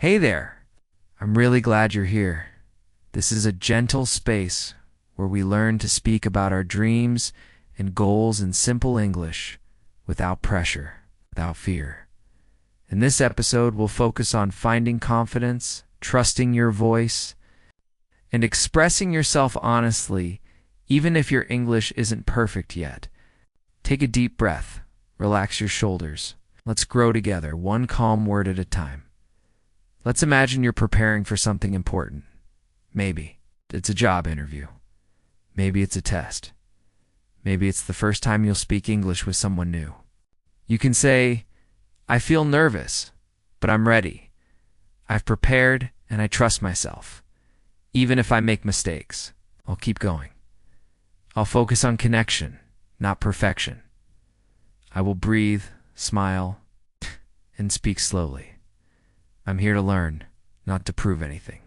Hey there! I'm really glad you're here. This is a gentle space where we learn to speak about our dreams and goals in simple English, without pressure, without fear. In this episode, we'll focus on finding confidence, trusting your voice, and expressing yourself honestly, even if your English isn't perfect yet. Take a deep breath, relax your shoulders. Let's grow together, one calm word at a time. Let's imagine you're preparing for something important. Maybe it's a job interview. Maybe it's a test. Maybe it's the first time you'll speak English with someone new. You can say, I feel nervous, but I'm ready. I've prepared and I trust myself. Even if I make mistakes, I'll keep going. I'll focus on connection, not perfection. I will breathe, smile, and speak slowly. I'm here to learn, not to prove anything.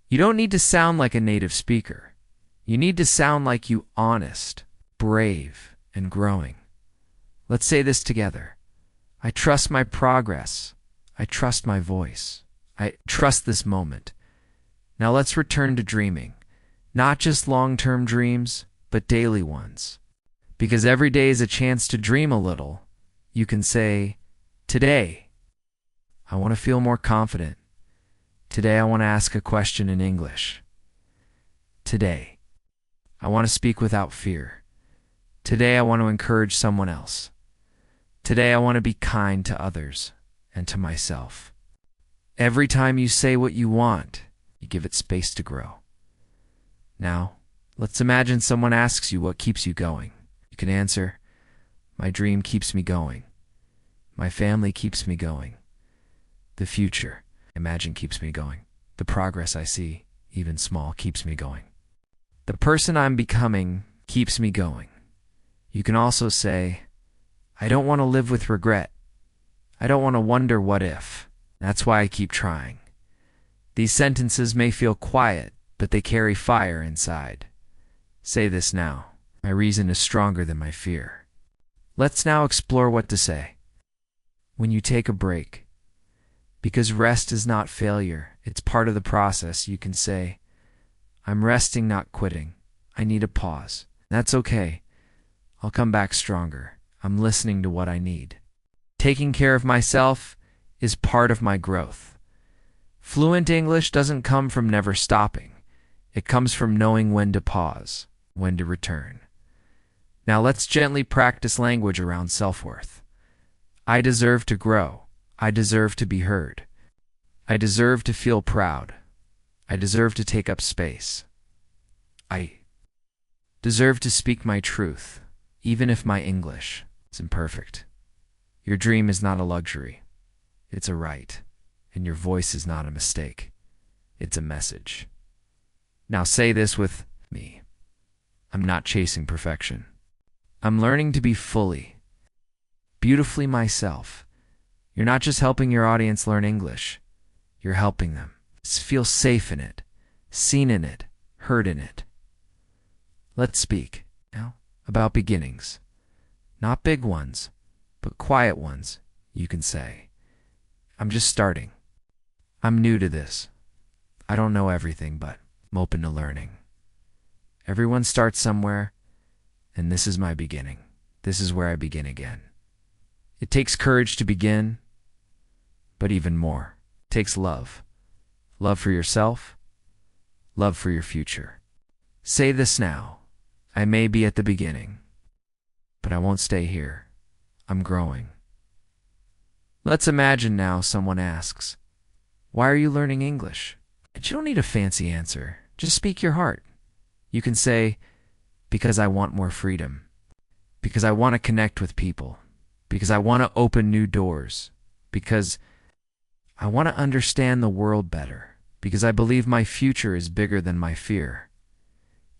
You don't need to sound like a native speaker. You need to sound like you honest, brave, and growing. Let's say this together. I trust my progress. I trust my voice. I trust this moment. Now let's return to dreaming. Not just long-term dreams, but daily ones. Because every day is a chance to dream a little. You can say, today, I want to feel more confident. Today, I want to ask a question in English. Today, I want to speak without fear. Today, I want to encourage someone else. Today, I want to be kind to others and to myself. Every time you say what you want, you give it space to grow. Now, let's imagine someone asks you what keeps you going. You can answer, my dream keeps me going. My family keeps me going. The future, imagine, keeps me going. The progress I see, even small, keeps me going. The person I'm becoming keeps me going. You can also say, I don't want to live with regret. I don't want to wonder what if. That's why I keep trying. These sentences may feel quiet, but they carry fire inside. Say this now. My reason is stronger than my fear. Let's now explore what to say. When you take a break, because rest is not failure, it's part of the process, you can say, I'm resting, not quitting. I need a pause. That's okay. I'll come back stronger. I'm listening to what I need. Taking care of myself is part of my growth. Fluent English doesn't come from never stopping. It comes from knowing when to pause, when to return. Now let's gently practice language around self-worth. I deserve to grow. I deserve to be heard. I deserve to feel proud. I deserve to take up space. I deserve to speak my truth, even if my English is imperfect. Your dream is not a luxury. It's a right. And your voice is not a mistake. It's a message. Now say this with me. I'm not chasing perfection. I'm learning to be fully, beautifully myself. You're not just helping your audience learn English. You're helping them feel safe in it, seen in it, heard in it. Let's speak now about beginnings. Not big ones, but quiet ones, you can say. I'm just starting. I'm new to this. I don't know everything, but I'm open to learning. Everyone starts somewhere, and this is my beginning. This is where I begin again. It takes courage to begin, but even more, it takes love. Love for yourself, love for your future. Say this now. I may be at the beginning, but I won't stay here. I'm growing. Let's imagine now someone asks, why are you learning English? And you don't need a fancy answer. Just speak your heart. You can say, because I want more freedom. Because I want to connect with people. Because I want to open new doors. Because I want to understand the world better. Because I believe my future is bigger than my fear.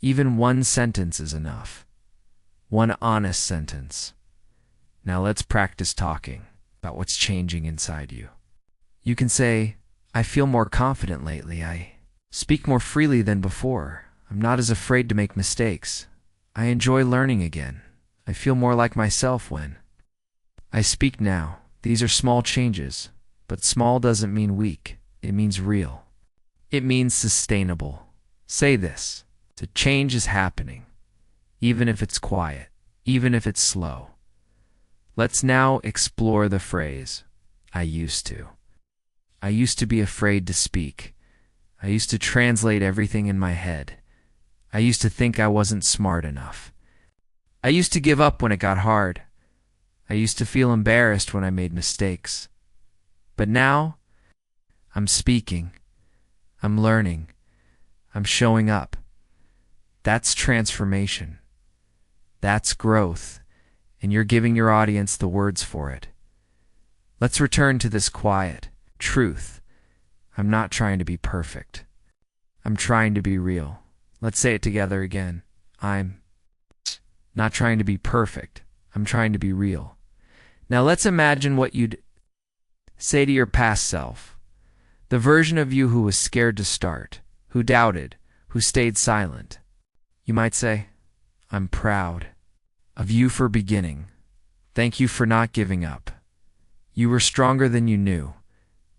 Even one sentence is enough. One honest sentence. Now let's practice talking about what's changing inside you. You can say, I feel more confident lately. I speak more freely than before. I'm not as afraid to make mistakes. I enjoy learning again. I feel more like myself when I speak now. These are small changes, but small doesn't mean weak. it means real. It means sustainable. Say this. The change is happening, even if it's quiet, even if it's slow. Let's now explore the phrase, I used to. I used to be afraid to speak. I used to translate everything in my head. I used to think I wasn't smart enough. I used to give up when it got hard. I used to feel embarrassed when I made mistakes. But now, I'm speaking. I'm learning. I'm showing up. That's transformation. That's growth. And you're giving your audience the words for it. Let's return to this quiet truth. I'm not trying to be perfect. I'm trying to be real. Let's say it together again. I'm not trying to be perfect. I'm trying to be real. Now let's imagine what you'd say to your past self. The version of you who was scared to start, who doubted, who stayed silent. You might say, I'm proud of you for beginning. Thank you for not giving up. You were stronger than you knew.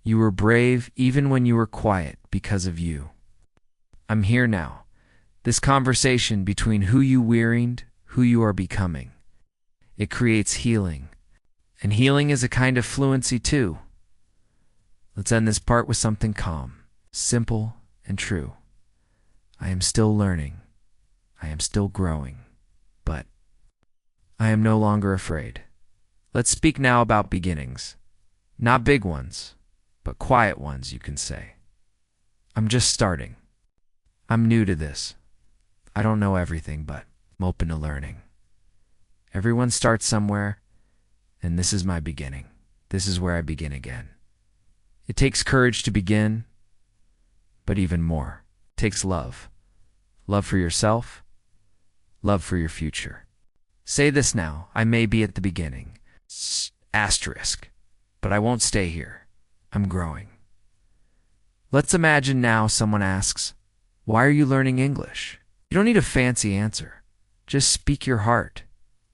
You were brave even when you were quiet because of you. I'm here now. This conversation between who you wearied, who you are becoming. It creates healing. And healing is a kind of fluency too. Let's end this part with something calm, simple, and true. I am still learning. I am still growing. But I am no longer afraid. Let's speak now about beginnings. Not big ones, but quiet ones, you can say. I'm just starting. I'm new to this. I don't know everything, but I'm open to learning. Everyone starts somewhere, and this is my beginning. This is where I begin again. It takes courage to begin, but even more, it takes love. Love for yourself, love for your future. Say this now, I may be at the beginning, asterisk, but I won't stay here. I'm growing. Let's imagine now someone asks, why are you learning English? You don't need a fancy answer. Just speak your heart.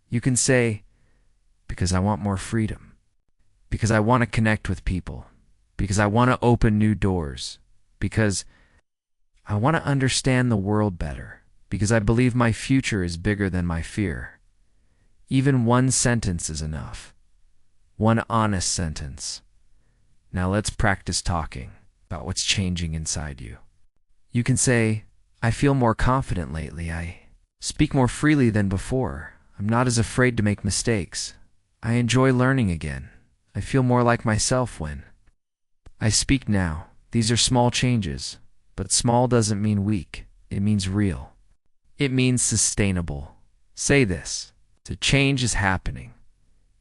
You can say, because I want more freedom. Because I want to connect with people. Because I want to open new doors. Because I want to understand the world better. Because I believe my future is bigger than my fear. Even one sentence is enough. One honest sentence. Now let's practice talking about what's changing inside you. You can say, I feel more confident lately. I speak more freely than before. I'm not as afraid to make mistakes. I enjoy learning again. I feel more like myself when I speak now. These are small changes, but small doesn't mean weak. It means real. It means sustainable. Say this. The change is happening,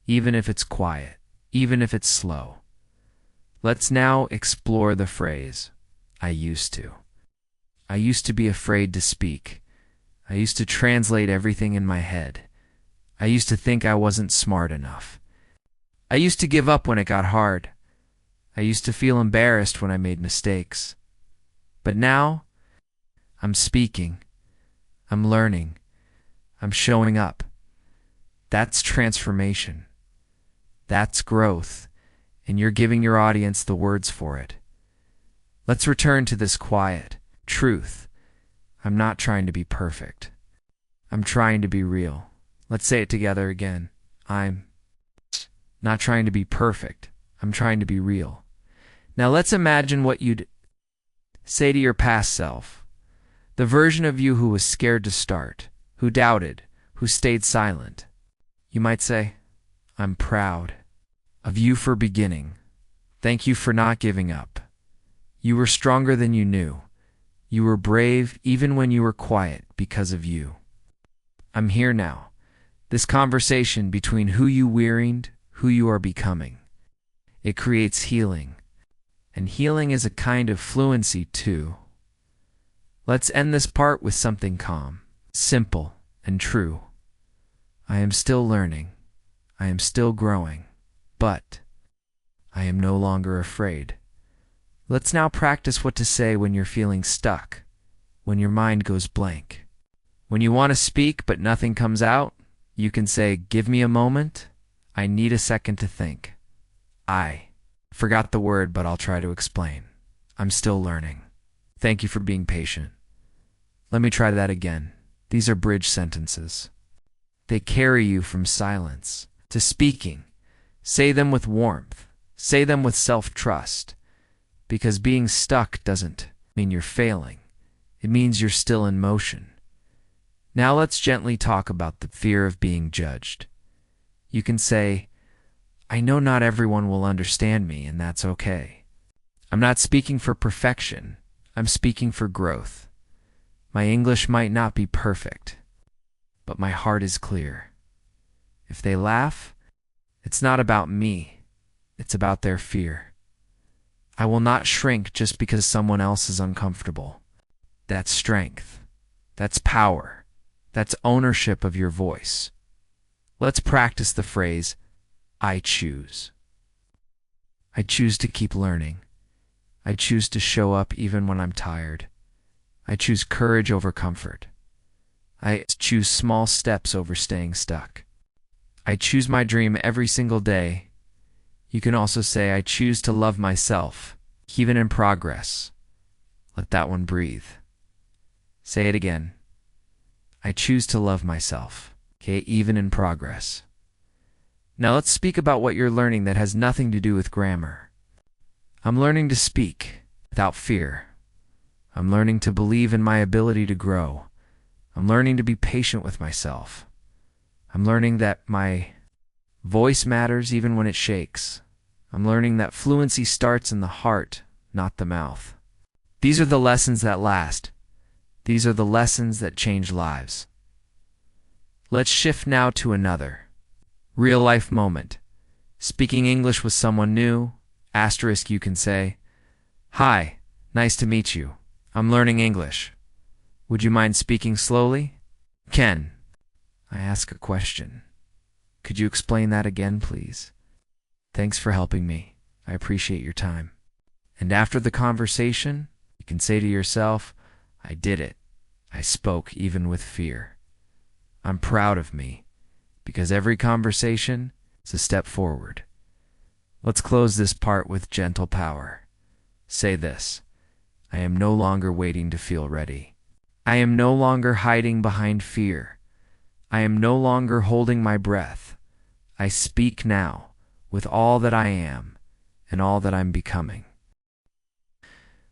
even if it's quiet, even if it's slow. Let's now explore the phrase, I used to. I used to be afraid to speak. I used to translate everything in my head. I used to think I wasn't smart enough. I used to give up when it got hard. I used to feel embarrassed when I made mistakes. But now, I'm speaking. I'm learning. I'm showing up. That's transformation. That's growth. And you're giving your audience the words for it. Let's return to this quiet truth. I'm not trying to be perfect. I'm trying to be real. Let's say it together again. I'm not trying to be perfect. I'm trying to be real. Now let's imagine what you'd say to your past self. The version of you who was scared to start, who doubted, who stayed silent. You might say, I'm proud of you for beginning. Thank you for not giving up. You were stronger than you knew. You were brave even when you were quiet because of you. I'm here now. This conversation between who you wearied, who you are becoming. It creates healing. And healing is a kind of fluency too. Let's end this part with something calm, simple, and true. I am still learning. I am still growing. But I am no longer afraid. Let's now practice what to say when you're feeling stuck, when your mind goes blank. When you want to speak but nothing comes out, you can say, give me a moment. I need a second to think. I forgot the word, but I'll try to explain. I'm still learning. Thank you for being patient. Let me try that again. These are bridge sentences. They carry you from silence to speaking. Say them with warmth. Say them with self-trust. Because being stuck doesn't mean you're failing. It means you're still in motion. Now let's gently talk about the fear of being judged. You can say, I know not everyone will understand me, and that's okay. I'm not speaking for perfection. I'm speaking for growth. My English might not be perfect, but my heart is clear. If they laugh, it's not about me. It's about their fear. I will not shrink just because someone else is uncomfortable. That's strength. That's power. That's ownership of your voice. Let's practice the phrase, I choose. I choose to keep learning. I choose to show up even when I'm tired. I choose courage over comfort. I choose small steps over staying stuck. I choose my dream every single day. You can also say, I choose to love myself, even in progress. Let that one breathe. Say it again. I choose to love myself, okay, even in progress. Now let's speak about what you're learning that has nothing to do with grammar. I'm learning to speak without fear. I'm learning to believe in my ability to grow. I'm learning to be patient with myself. I'm learning that my voice matters even when it shakes. I'm learning that fluency starts in the heart, not the mouth. These are the lessons that last. These are the lessons that change lives. Let's shift now to another real-life moment. Speaking English with someone new, asterisk you can say, Hi, nice to meet you. I'm learning English. Would you mind speaking slowly? Ken, I ask a question. Could you explain that again, please? Thanks for helping me. I appreciate your time. And after the conversation, you can say to yourself, I did it. I spoke even with fear. I'm proud of me, because every conversation is a step forward. Let's close this part with gentle power. Say this, I am no longer waiting to feel ready. I am no longer hiding behind fear. I am no longer holding my breath. I speak now with all that I am and all that I'm becoming.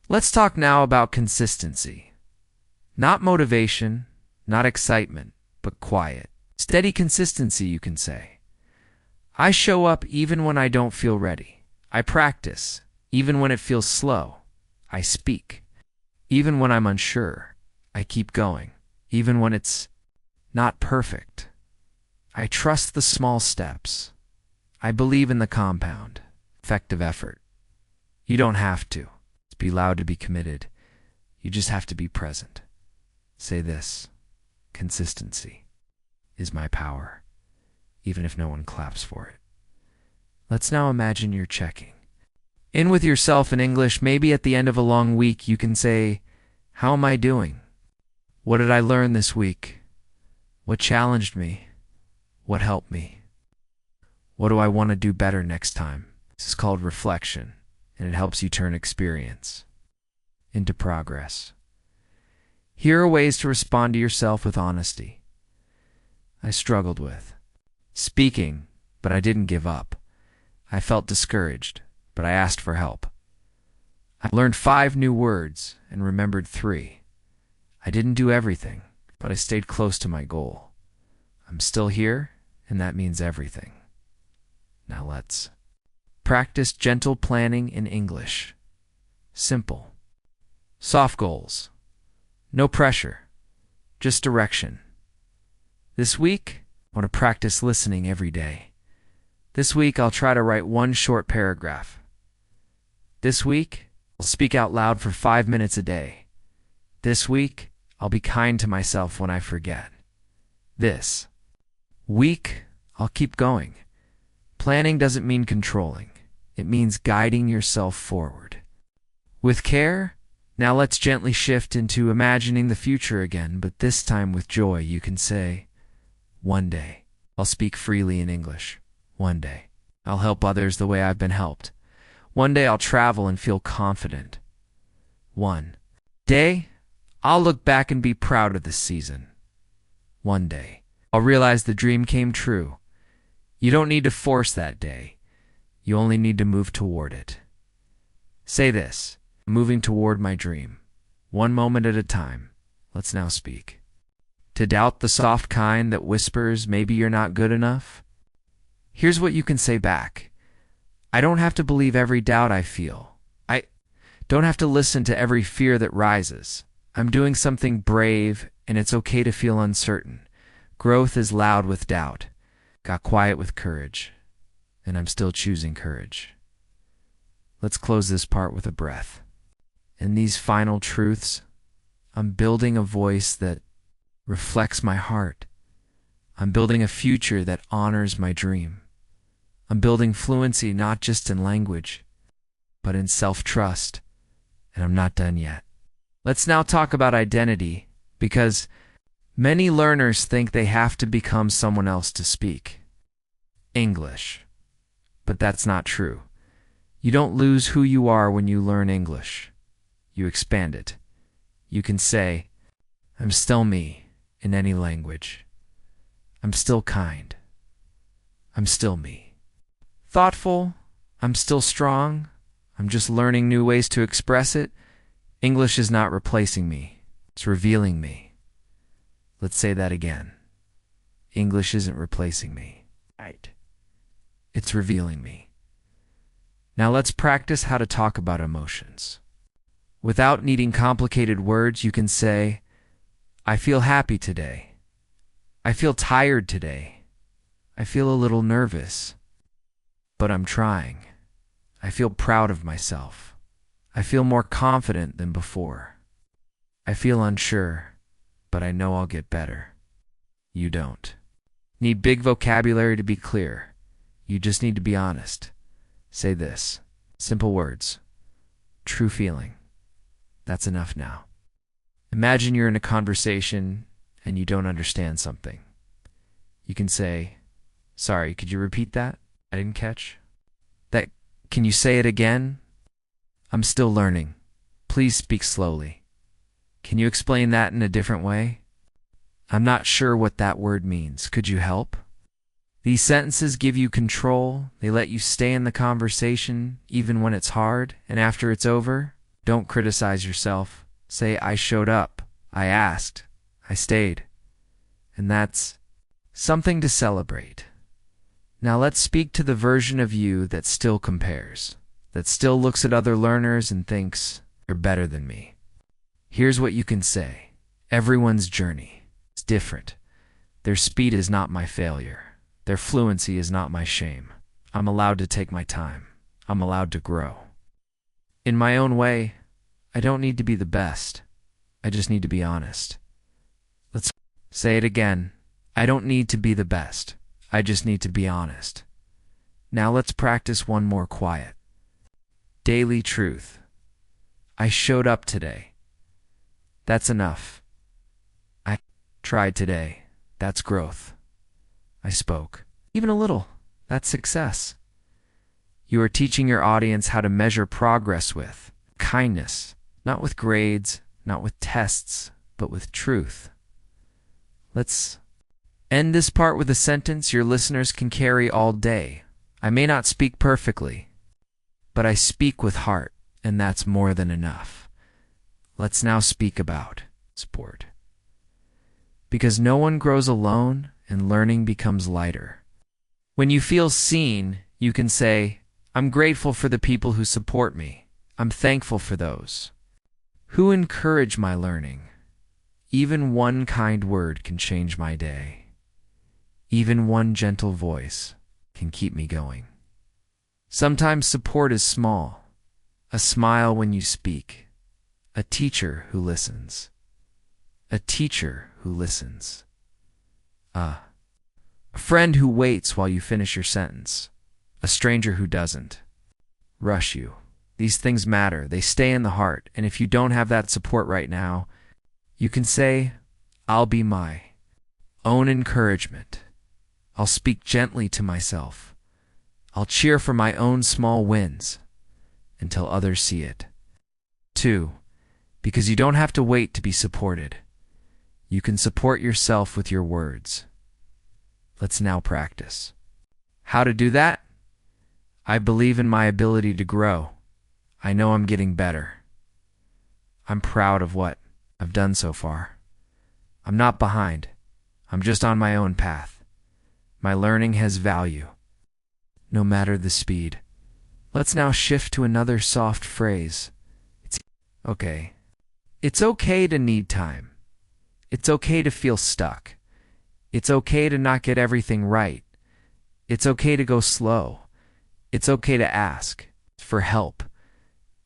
Let's talk now about consistency. Not motivation, not excitement, but quiet. Steady consistency, you can say. I show up even when I don't feel ready. I practice, even when it feels slow. I speak, even when I'm unsure. I keep going, even when it's not perfect. I trust the small steps. I believe in the compound, effective effort. You don't have to be loud to be committed. You just have to be present. Say this, consistency is my power, even if no one claps for it. Let's now imagine you're checking in with yourself in English. Maybe at the end of a long week, you can say, how am I doing? What did I learn this week? What challenged me? What helped me? What do I want to do better next time? This is called reflection, and it helps you turn experience into progress. Here are ways to respond to yourself with honesty. I struggled with speaking, but I didn't give up. I felt discouraged, but I asked for help. I learned 5 new words and remembered 3. I didn't do everything, but I stayed close to my goal. I'm still here, and that means everything. Now let's practice gentle planning in English. Simple. Soft goals. No pressure. Just direction. This week, I want to practice listening every day. This week, I'll try to write 1 short paragraph. This week, I'll speak out loud for 5 minutes a day. This week, I'll be kind to myself when I forget. This week, I'll keep going. Planning doesn't mean controlling. It means guiding yourself forward. With care, now let's gently shift into imagining the future again, but this time with joy. You can say, one day, I'll speak freely in English. One day, I'll help others the way I've been helped. One day I'll travel and feel confident. One day, I'll look back and be proud of this season. One day, I'll realize the dream came true. You don't need to force that day. You only need to move toward it. Say this: moving toward my dream. One moment at a time. Let's now speak. To doubt the soft kind that whispers maybe you're not good enough? Here's what you can say back. I don't have to believe every doubt I feel. I don't have to listen to every fear that rises. I'm doing something brave, and it's okay to feel uncertain. Growth is loud with doubt. Got quiet with courage. And I'm still choosing courage. Let's close this part with a breath. In these final truths, I'm building a voice that reflects my heart. I'm building a future that honors my dream. I'm building fluency not just in language, but in self-trust. And I'm not done yet. Let's now talk about identity, because many learners think they have to become someone else to speak English. But that's not true. You don't lose who you are when you learn English. You expand it. You can say, I'm still me in any language. I'm still kind. I'm still me. Thoughtful. I'm still strong. I'm just learning new ways to express it. English is not replacing me. It's revealing me. Let's say that again. English isn't replacing me. Right. It's revealing me. Now let's practice how to talk about emotions. Without needing complicated words, you can say, I feel happy today. I feel tired today. I feel a little nervous. But I'm trying. I feel proud of myself. I feel more confident than before. I feel unsure, but I know I'll get better. You don't need big vocabulary to be clear. You just need to be honest. Say this. Simple words. True feeling. That's enough now. Imagine you're in a conversation and you don't understand something. You can say, sorry, could you repeat that? I didn't catch. Can you say it again? I'm still learning. Please speak slowly. Can you explain that in a different way? I'm not sure what that word means. Could you help? These sentences give you control. They let you stay in the conversation even when it's hard. And after it's over, don't criticize yourself. Say, I showed up. I asked. I stayed. And that's something to celebrate. Now let's speak to the version of you that still compares, that still looks at other learners and thinks, you're better than me. Here's what you can say. Everyone's journey is different. Their speed is not my failure. Their fluency is not my shame. I'm allowed to take my time. I'm allowed to grow. In my own way, I don't need to be the best. I just need to be honest. Let's say it again. I don't need to be the best. I just need to be honest. Now let's practice one more quiet. Daily truth. I showed up today. That's enough. I tried today. That's growth. I spoke. Even a little. That's success. You are teaching your audience how to measure progress with kindness, not with grades, not with tests, but with truth. Let's end this part with a sentence your listeners can carry all day. I may not speak perfectly, but I speak with heart, and that's more than enough. Let's now speak about support. Because no one grows alone, and learning becomes lighter. When you feel seen, you can say, I'm grateful for the people who support me. I'm thankful for those who encourage my learning. Even one kind word can change my day. Even one gentle voice can keep me going. Sometimes support is small. A smile when you speak. A teacher who listens. A teacher who listens. A friend who waits while you finish your sentence. A stranger who doesn't rush you. These things matter. They stay in the heart. And if you don't have that support right now, you can say, I'll be my own encouragement. I'll speak gently to myself. I'll cheer for my own small wins until others see it. 2. Because you don't have to wait to be supported. You can support yourself with your words. Let's now practice. How to do that? I believe in my ability to grow. I know I'm getting better. I'm proud of what I've done so far. I'm not behind. I'm just on my own path. My learning has value, no matter the speed. Let's now shift to another soft phrase. It's okay. It's okay to need time. It's okay to feel stuck. It's okay to not get everything right. It's okay to go slow. It's okay to ask for help.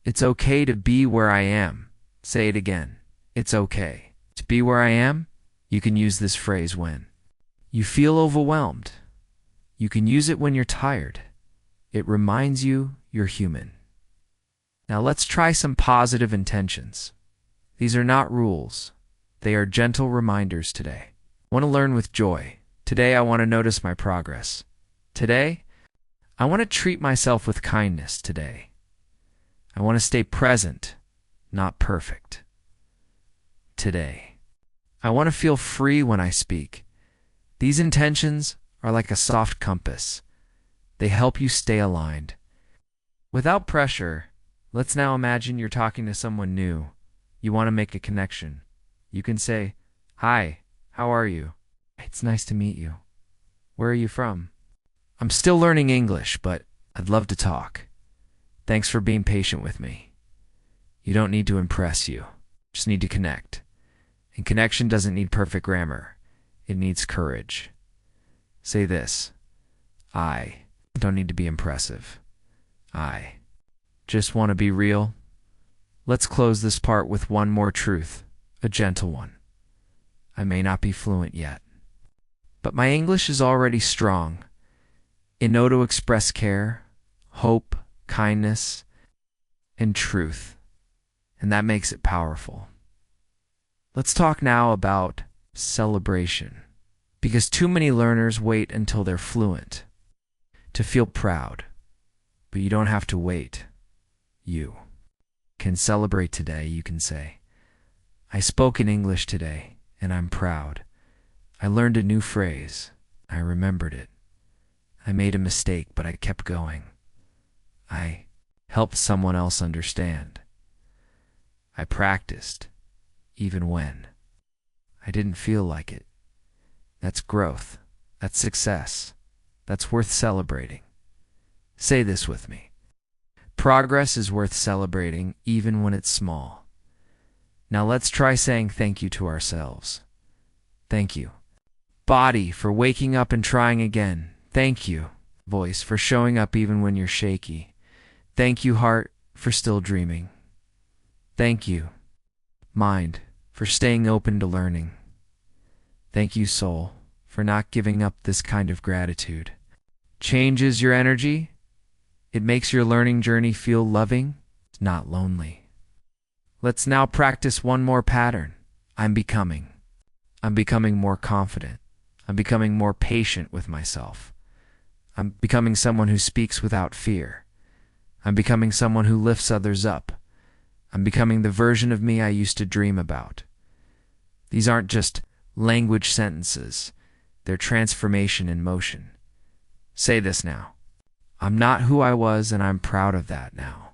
It's okay to be where I am. Say it again. It's okay to be where I am. You can use this phrase when you feel overwhelmed. You can use it when you're tired. It reminds you you're human. Now let's try some positive intentions. These are not rules. They are gentle reminders today. I want to learn with joy. Today I want to notice my progress. Today, I want to treat myself with kindness today. I want to stay present, not perfect. Today, I want to feel free when I speak. These intentions are like a soft compass. They help you stay aligned. Without pressure, let's now imagine you're talking to someone new. You want to make a connection. You can say, "Hi, how are you? It's nice to meet you. Where are you from? I'm still learning English, but I'd love to talk. Thanks for being patient with me." You don't need to impress you. Just need to connect. And connection doesn't need perfect grammar. It needs courage. Say this. I don't need to be impressive. I just want to be real. Let's close this part with one more truth, a gentle one. I may not be fluent yet, but my English is already strong. I know to express care, hope, kindness, and truth, and that makes it powerful. Let's talk now about celebration, because too many learners wait until they're fluent to feel proud, but you don't have to wait. You can celebrate today. You can say, "I spoke in English today, and I'm proud. I learned a new phrase. I remembered it. I made a mistake, but I kept going. I helped someone else understand. I practiced, even when I didn't feel like it." That's growth. That's success. That's worth celebrating. Say this with me. Progress is worth celebrating, even when it's small. Now let's try saying thank you to ourselves. Thank you, body, for waking up and trying again. Thank you, voice, for showing up even when you're shaky. Thank you, heart, for still dreaming. Thank you, mind, for staying open to learning. Thank you, soul, for not giving up. This kind of gratitude changes your energy. It makes your learning journey feel loving, not lonely. Let's now practice one more pattern. I'm becoming. I'm becoming more confident. I'm becoming more patient with myself. I'm becoming someone who speaks without fear. I'm becoming someone who lifts others up. I'm becoming the version of me I used to dream about. These aren't just language sentences. They're transformation in motion. Say this now. I'm not who I was, and I'm proud of that now.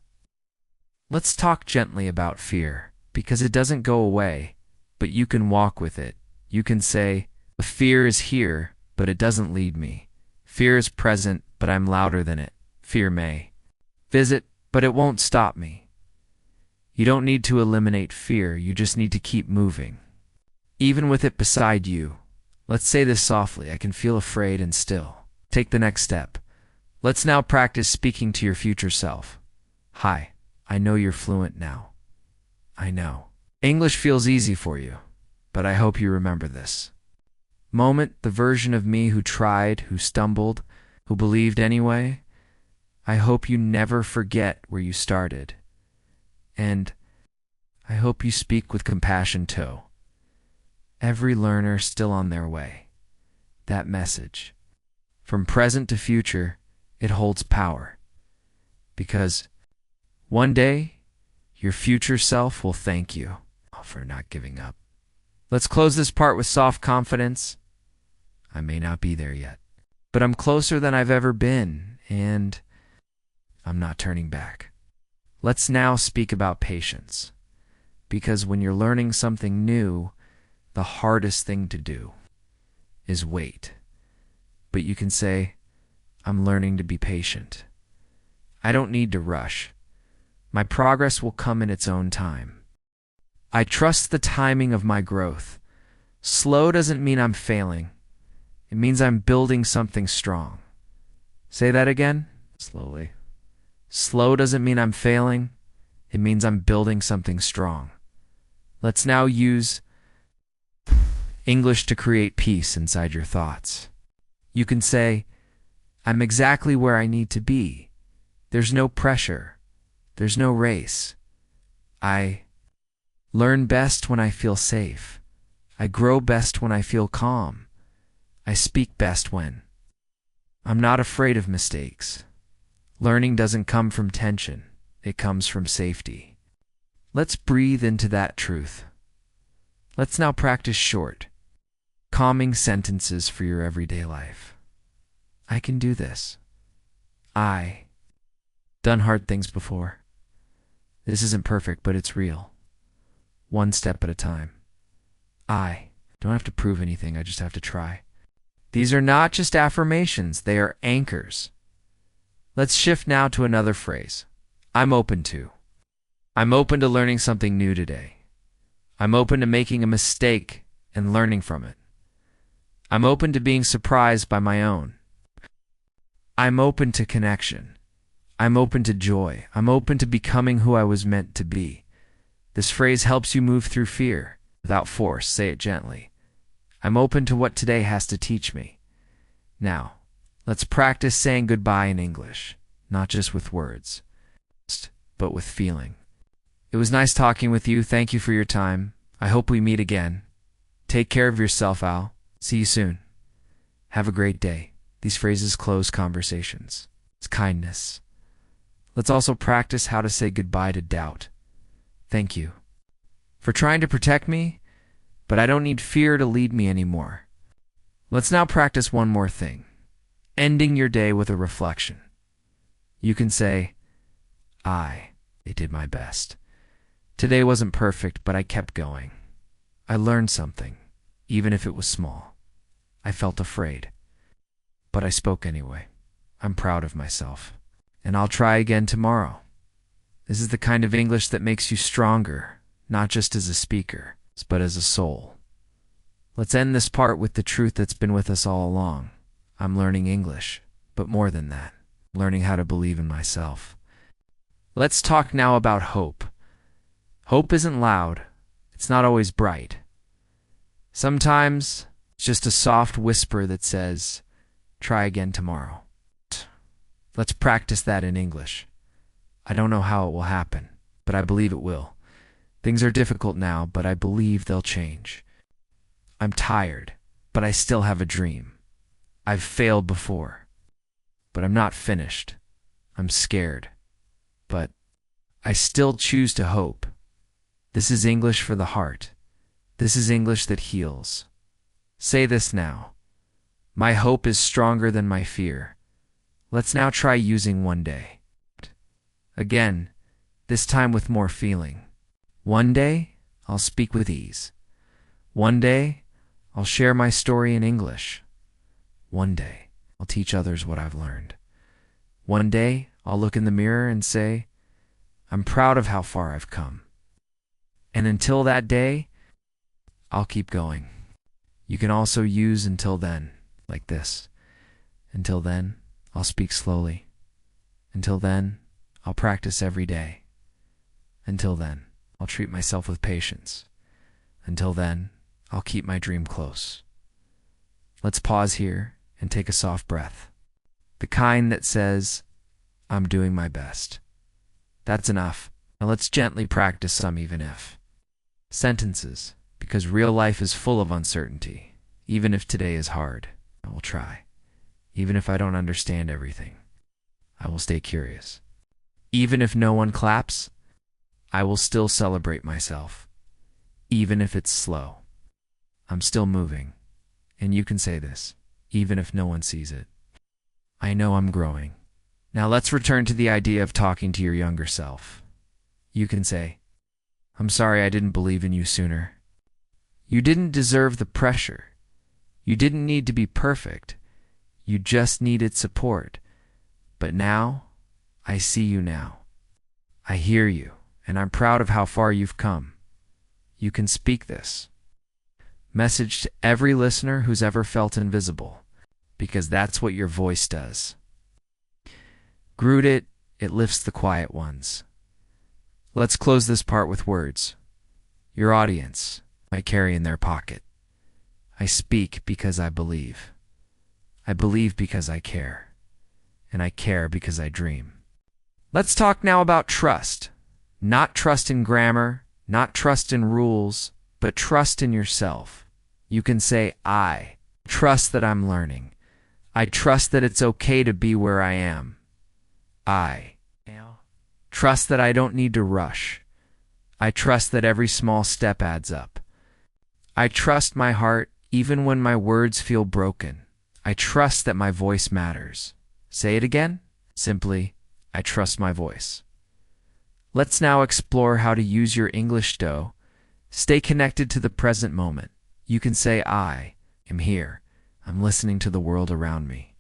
Let's talk gently about fear, because it doesn't go away, but you can walk with it. You can say, "Fear is here, but it doesn't lead me. Fear is present, but I'm louder than it. Fear may visit, but it won't stop me." You don't need to eliminate fear. You just need to keep moving. Even with it beside you. Let's say this softly. I can feel afraid and still. Take the next step. Let's now practice speaking to your future self. Hi, I know you're fluent now. I know. English feels easy for you, but I hope you remember this moment, the version of me who tried, who stumbled, who believed anyway. I hope you never forget where you started. And I hope you speak with compassion too. Every learner still on their way. That message, from present to future, it holds power. Because one day, Your future self will thank you for not giving up. Let's close this part with soft confidence. I may not be there yet, but I'm closer than I've ever been, and I'm not turning back. Let's now speak about patience, because when you're learning something new, the hardest thing to do is wait. But you can say, I'm learning to be patient. I don't need to rush. My progress will come in its own time. I trust the timing of my growth. Slow doesn't mean I'm failing. It means I'm building something strong. Say that again, slowly. Slow doesn't mean I'm failing. It means I'm building something strong. Let's now use English to create peace inside your thoughts. You can say, I'm exactly where I need to be. There's no pressure. There's no race. I learn best when I feel safe. I grow best when I feel calm. I speak best when I'm not afraid of mistakes. Learning doesn't come from tension. It comes from safety. Let's breathe into that truth. Let's now practice short, calming sentences for your everyday life. I can do this. I done hard things before. This isn't perfect, but it's real. One step at a time. I don't have to prove anything, I just have to try. These are not just affirmations, they are anchors. Let's shift now to another phrase. I'm open to. I'm open to learning something new today. I'm open to making a mistake and learning from it. I'm open to being surprised by my own. I'm open to connection. I'm open to joy. I'm open to becoming who I was meant to be. This phrase helps you move through fear without force. Say it gently. I'm open to what today has to teach me. Now, let's practice saying goodbye in English, not just with words, but with feeling. It was nice talking with you. Thank you for your time. I hope we meet again. Take care of yourself, Al. See you soon. Have a great day. These phrases close conversations. It's kindness. Let's also practice how to say goodbye to doubt. Thank you for trying to protect me, but I don't need fear to lead me anymore. Let's now practice one more thing, ending your day with a reflection. You can say, I did my best. Today wasn't perfect, but I kept going. I learned something, even if it was small. I felt afraid, but I spoke anyway. I'm proud of myself, and I'll try again tomorrow. This is the kind of English that makes you stronger, not just as a speaker, but as a soul. Let's end this part with the truth that's been with us all along. I'm learning English, but more than that, learning how to believe in myself. Let's talk now about hope. Hope isn't loud. It's not always bright. Sometimes it's just a soft whisper that says, try again tomorrow. Let's practice that in English. I don't know how it will happen, but I believe it will. Things are difficult now, but I believe they'll change. I'm tired, but I still have a dream. I've failed before, but I'm not finished. I'm scared, but I still choose to hope. This is English for the heart. This is English that heals. Say this now. My hope is stronger than my fear. Let's now try using one day. Again, this time with more feeling. One day, I'll speak with ease. One day, I'll share my story in English. One day, I'll teach others what I've learned. One day, I'll look in the mirror and say, I'm proud of how far I've come. And until that day, I'll keep going. You can also use until then, like this. Until then, I'll speak slowly. Until then, I'll practice every day. Until then, I'll treat myself with patience. Until then, I'll keep my dream close. Let's pause here and take a soft breath. The kind that says, I'm doing my best. That's enough. Now let's gently practice some even if. Sentences, because real life is full of uncertainty. Even if today is hard, I will try. Even if I don't understand everything, I will stay curious. Even if no one claps, I will still celebrate myself, even if it's slow. I'm still moving, and you can say this, even if no one sees it. I know I'm growing. Now let's return to the idea of talking to your younger self. You can say, I'm sorry I didn't believe in you sooner. You didn't deserve the pressure. You didn't need to be perfect. You just needed support. But now, I see you now. I hear you, and I'm proud of how far you've come. You can speak this message to every listener who's ever felt invisible, because that's what your voice does. Groot it lifts the quiet ones. Let's close this part with words. Your audience might carry in their pocket. I speak because I believe. I believe because I care. And I care because I dream. Let's talk now about trust. Not trust in grammar, not trust in rules, but trust in yourself. You can say, I trust that I'm learning. I trust that it's okay to be where I am. I trust that I don't need to rush. I trust that every small step adds up. I trust my heart even when my words feel broken. I trust that my voice matters. Say it again. Simply, I trust my voice. Let's now explore how to use your English dough. Stay connected to the present moment. You can say, I am here. I'm listening to the world around me.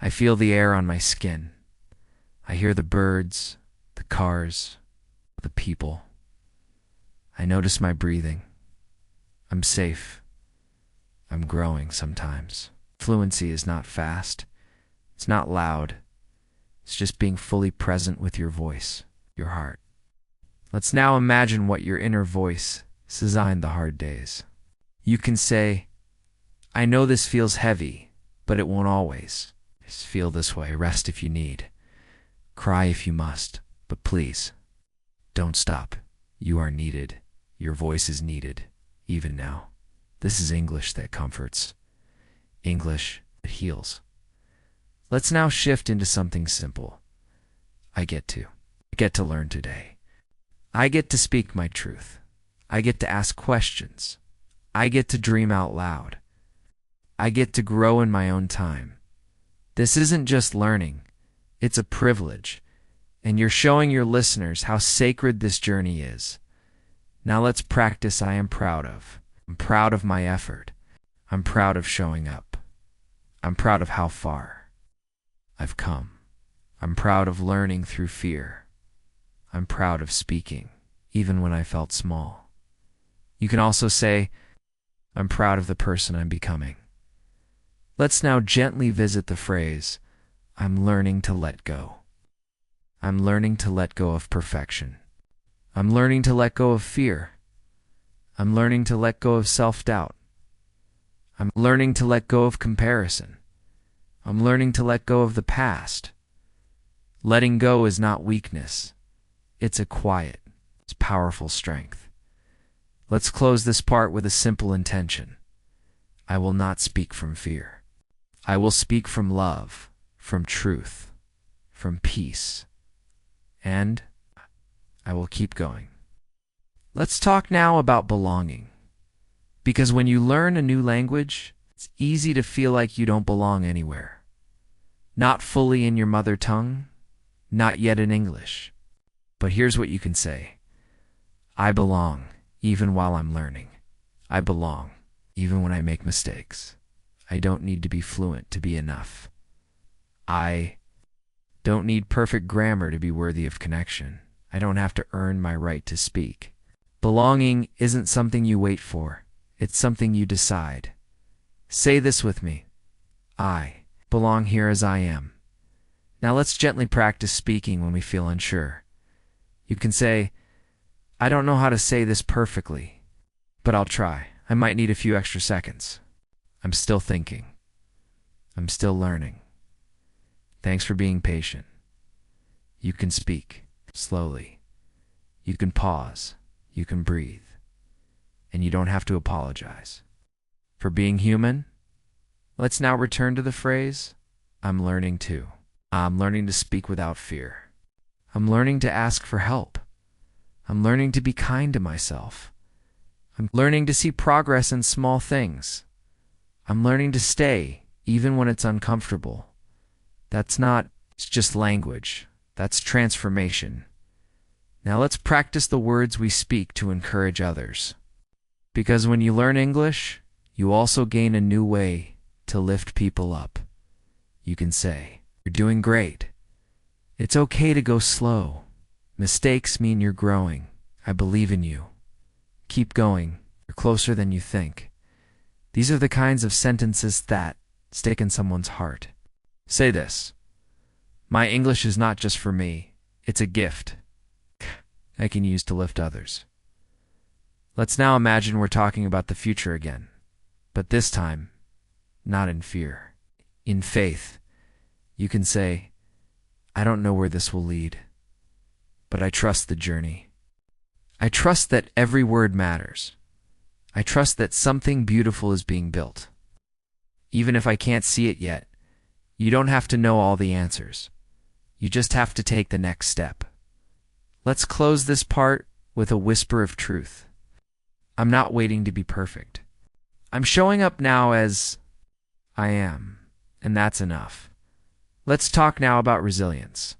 I feel the air on my skin. I hear the birds, the cars, the people. I notice my breathing. I'm safe. I'm growing sometimes. Fluency is not fast. It's not loud. It's just being fully present with your voice, your heart. Let's now imagine what your inner voice says in the hard days. You can say, I know this feels heavy, but it won't always. Just feel this way. Rest if you need. Cry if you must, but please, don't stop. You are needed. Your voice is needed, even now. This is English that comforts. English that heals. Let's now shift into something simple. I get to learn today. I get to speak my truth. I get to ask questions. I get to dream out loud. I get to grow in my own time. This isn't just learning. It's a privilege, and you're showing your listeners how sacred this journey is. Now let's practice I am proud of. I'm proud of my effort. I'm proud of showing up. I'm proud of how far I've come. I'm proud of learning through fear. I'm proud of speaking, even when I felt small. You can also say, I'm proud of the person I'm becoming. Let's now gently visit the phrase, I'm learning to let go. I'm learning to let go of perfection. I'm learning to let go of fear. I'm learning to let go of self-doubt. I'm learning to let go of comparison. I'm learning to let go of the past. Letting go is not weakness. It's a quiet, it's powerful strength. Let's close this part with a simple intention. I will not speak from fear. I will speak from love, from truth, from peace, and I will keep going. Let's talk now about belonging. Because when you learn a new language, it's easy to feel like you don't belong anywhere. Not fully in your mother tongue, not yet in English. But here's what you can say. I belong, even while I'm learning. I belong, even when I make mistakes. I don't need to be fluent to be enough. I don't need perfect grammar to be worthy of connection. I don't have to earn my right to speak. Belonging isn't something you wait for. It's something you decide. Say this with me. I belong here as I am. Now let's gently practice speaking when we feel unsure. You can say, I don't know how to say this perfectly, but I'll try. I might need a few extra seconds. I'm still thinking. I'm still learning. Thanks for being patient. You can speak slowly. You can pause. You can breathe. And you don't have to apologize. For being human, let's now return to the phrase, I'm learning too. I'm learning to speak without fear. I'm learning to ask for help. I'm learning to be kind to myself. I'm learning to see progress in small things. I'm learning to stay, even when it's uncomfortable. That's not just language. That's transformation. Now let's practice the words we speak to encourage others. Because when you learn English, you also gain a new way to lift people up. You can say, "You're doing great. It's okay to go slow. Mistakes mean you're growing. I believe in you. Keep going. You're closer than you think." These are the kinds of sentences that stick in someone's heart. Say this: "My English is not just for me. It's a gift I can use to lift others." Let's now imagine we're talking about the future again, but this time, not in fear. In faith, you can say, "I don't know where this will lead, but I trust the journey. I trust that every word matters. I trust that something beautiful is being built. Even if I can't see it yet, you don't have to know all the answers. You just have to take the next step." Let's close this part with a whisper of truth. I'm not waiting to be perfect. I'm showing up now as I am, and that's enough. Let's talk now about resilience.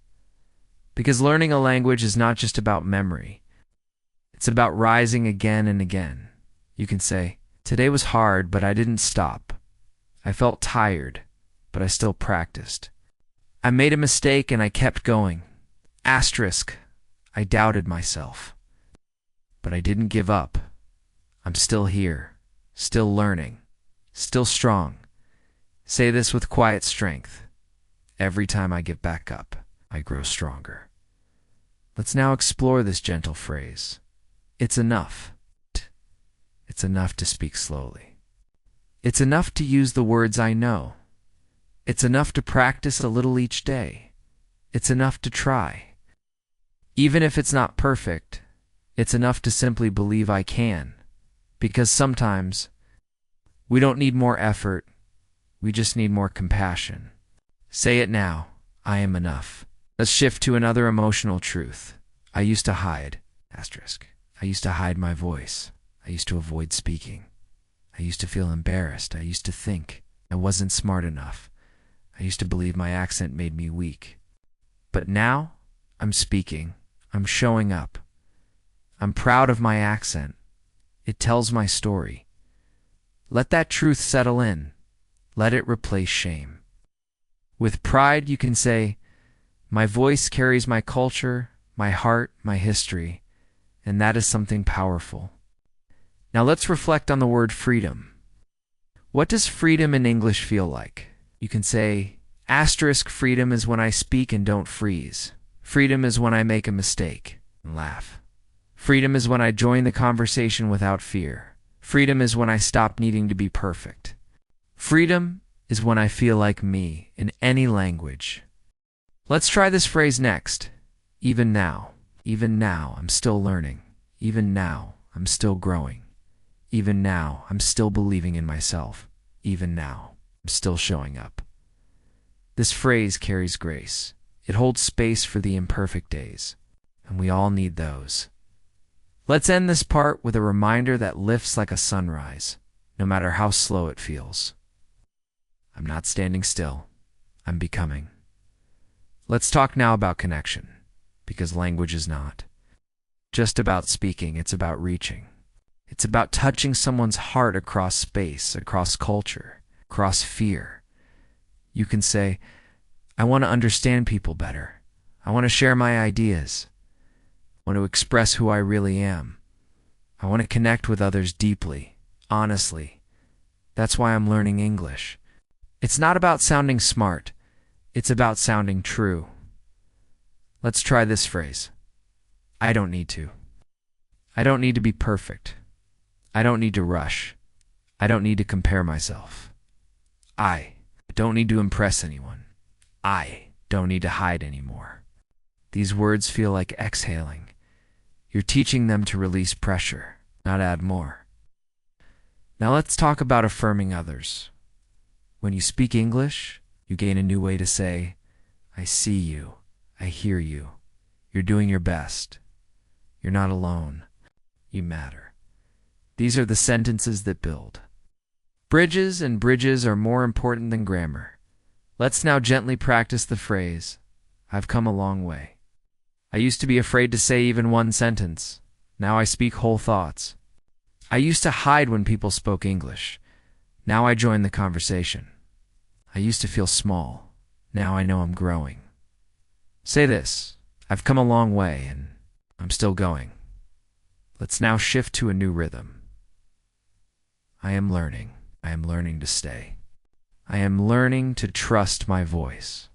Because learning a language is not just about memory. It's about rising again and again. You can say, "Today was hard, but I didn't stop. I felt tired, but I still practiced. I made a mistake and I kept going. Asterisk, I doubted myself. But I didn't give up. I'm still here, still learning, still strong." Say this with quiet strength. Every time I get back up, I grow stronger. Let's now explore this gentle phrase. It's enough. It's enough to speak slowly. It's enough to use the words I know. It's enough to practice a little each day. It's enough to try. Even if it's not perfect, it's enough to simply believe I can. Because sometimes we don't need more effort, we just need more compassion. Say it now, I am enough. Let's shift to another emotional truth. I used to hide. Asterisk. I used to hide my voice. I used to avoid speaking. I used to feel embarrassed. I used to think I wasn't smart enough. I used to believe my accent made me weak. But now, I'm speaking. I'm showing up. I'm proud of my accent. It tells my story. Let that truth settle in. Let it replace shame. With pride, you can say, "My voice carries my culture, my heart, my history," and that is something powerful. Now let's reflect on the word freedom. What does freedom in English feel like? You can say, asterisk, freedom is when I speak and don't freeze. Freedom is when I make a mistake and laugh. Freedom is when I join the conversation without fear. Freedom is when I stop needing to be perfect. Freedom is when I feel like me in any language. Let's try this phrase next. Even now. Even now, I'm still learning. Even now, I'm still growing. Even now, I'm still believing in myself. Even now, I'm still showing up. This phrase carries grace. It holds space for the imperfect days, and we all need those. Let's end this part with a reminder that lifts like a sunrise, no matter how slow it feels. I'm not standing still. I'm becoming. Let's talk now about connection, because language is not just about speaking, it's about reaching. It's about touching someone's heart across space, across culture, across fear. You can say, "I want to understand people better. I want to share my ideas. I want to express who I really am. I want to connect with others deeply, honestly. That's why I'm learning English." It's not about sounding smart. It's about sounding true. Let's try this phrase. I don't need to. I don't need to be perfect. I don't need to rush. I don't need to compare myself. I don't need to impress anyone. I don't need to hide anymore. These words feel like exhaling. You're teaching them to release pressure, not add more. Now let's talk about affirming others. When you speak English, you gain a new way to say, "I see you. I hear you. You're doing your best. You're not alone. You matter. These are the sentences that build. Bridges and bridges are more important than grammar. Let's now gently practice the phrase, I've come a long way. I used to be afraid to say even one sentence. Now I speak whole thoughts. I used to hide when people spoke English. Now I join the conversation. I used to feel small. Now I know I'm growing. Say this, I've come a long way and I'm still going. Let's now shift to a new rhythm. I am learning. I am learning to stay. I am learning to trust my voice.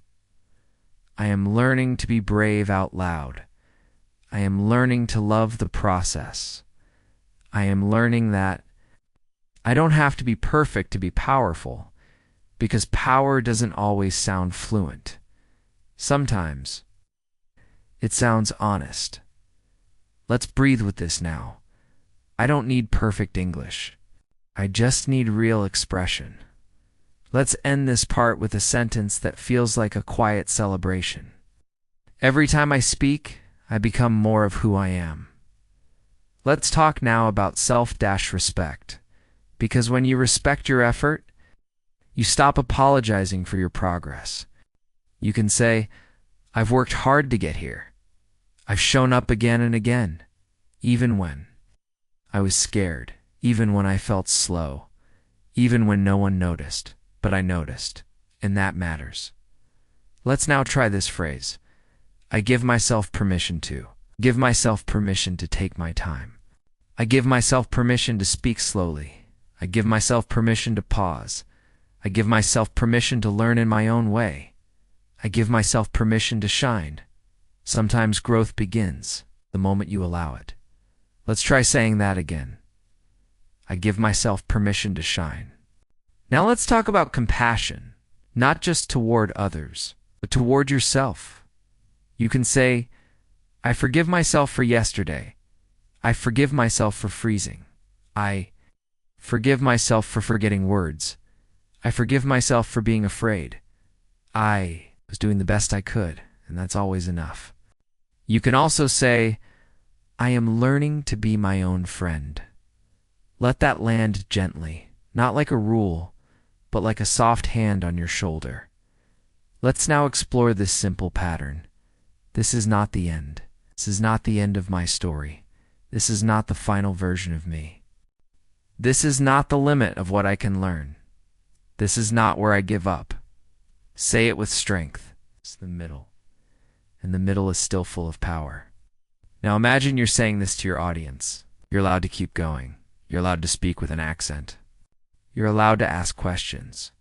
I am learning to be brave out loud. I am learning to love the process. I am learning that I don't have to be perfect to be powerful, because power doesn't always sound fluent. Sometimes it sounds honest. Let's breathe with this now. I don't need perfect English. I just need real expression. Let's end this part with a sentence that feels like a quiet celebration. Every time I speak, I become more of who I am. Let's talk now about self-respect, because when you respect your effort, you stop apologizing for your progress. You can say, I've worked hard to get here. I've shown up again and again, even when I was scared, even when I felt slow, even when no one noticed, but I noticed, and that matters. Let's now try this phrase. I give myself permission to. Give myself permission to take my time. I give myself permission to speak slowly. I give myself permission to pause. I give myself permission to learn in my own way. I give myself permission to shine. Sometimes growth begins the moment you allow it. Let's try saying that again. I give myself permission to shine. Now let's talk about compassion, not just toward others, but toward yourself. You can say, I forgive myself for yesterday. I forgive myself for freezing. I forgive myself for forgetting words. I forgive myself for being afraid. I was doing the best I could, and that's always enough. You can also say, I am learning to be my own friend. Let that land gently, not like a rule, but like a soft hand on your shoulder. Let's now explore this simple pattern. This is not the end. This is not the end of my story. This is not the final version of me. This is not the limit of what I can learn. This is not where I give up. Say it with strength. It's the middle. And the middle is still full of power. Now imagine you're saying this to your audience. You're allowed to keep going. You're allowed to speak with an accent. You're allowed to ask questions.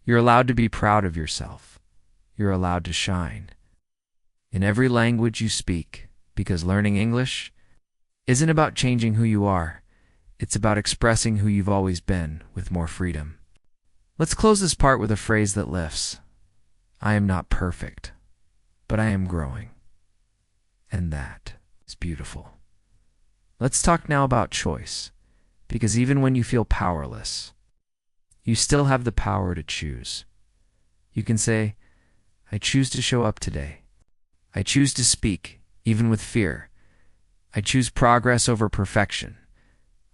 You're allowed to be proud of yourself. You're allowed to shine. In every language you speak, because learning English isn't about changing who you are. It's about expressing who you've always been with more freedom. Let's close this part with a phrase that lifts. I am not perfect, but I am growing. And that is beautiful. Let's talk now about choice, because even when you feel powerless, you still have the power to choose. You can say, I choose to show up today. I choose to speak, even with fear. I choose progress over perfection.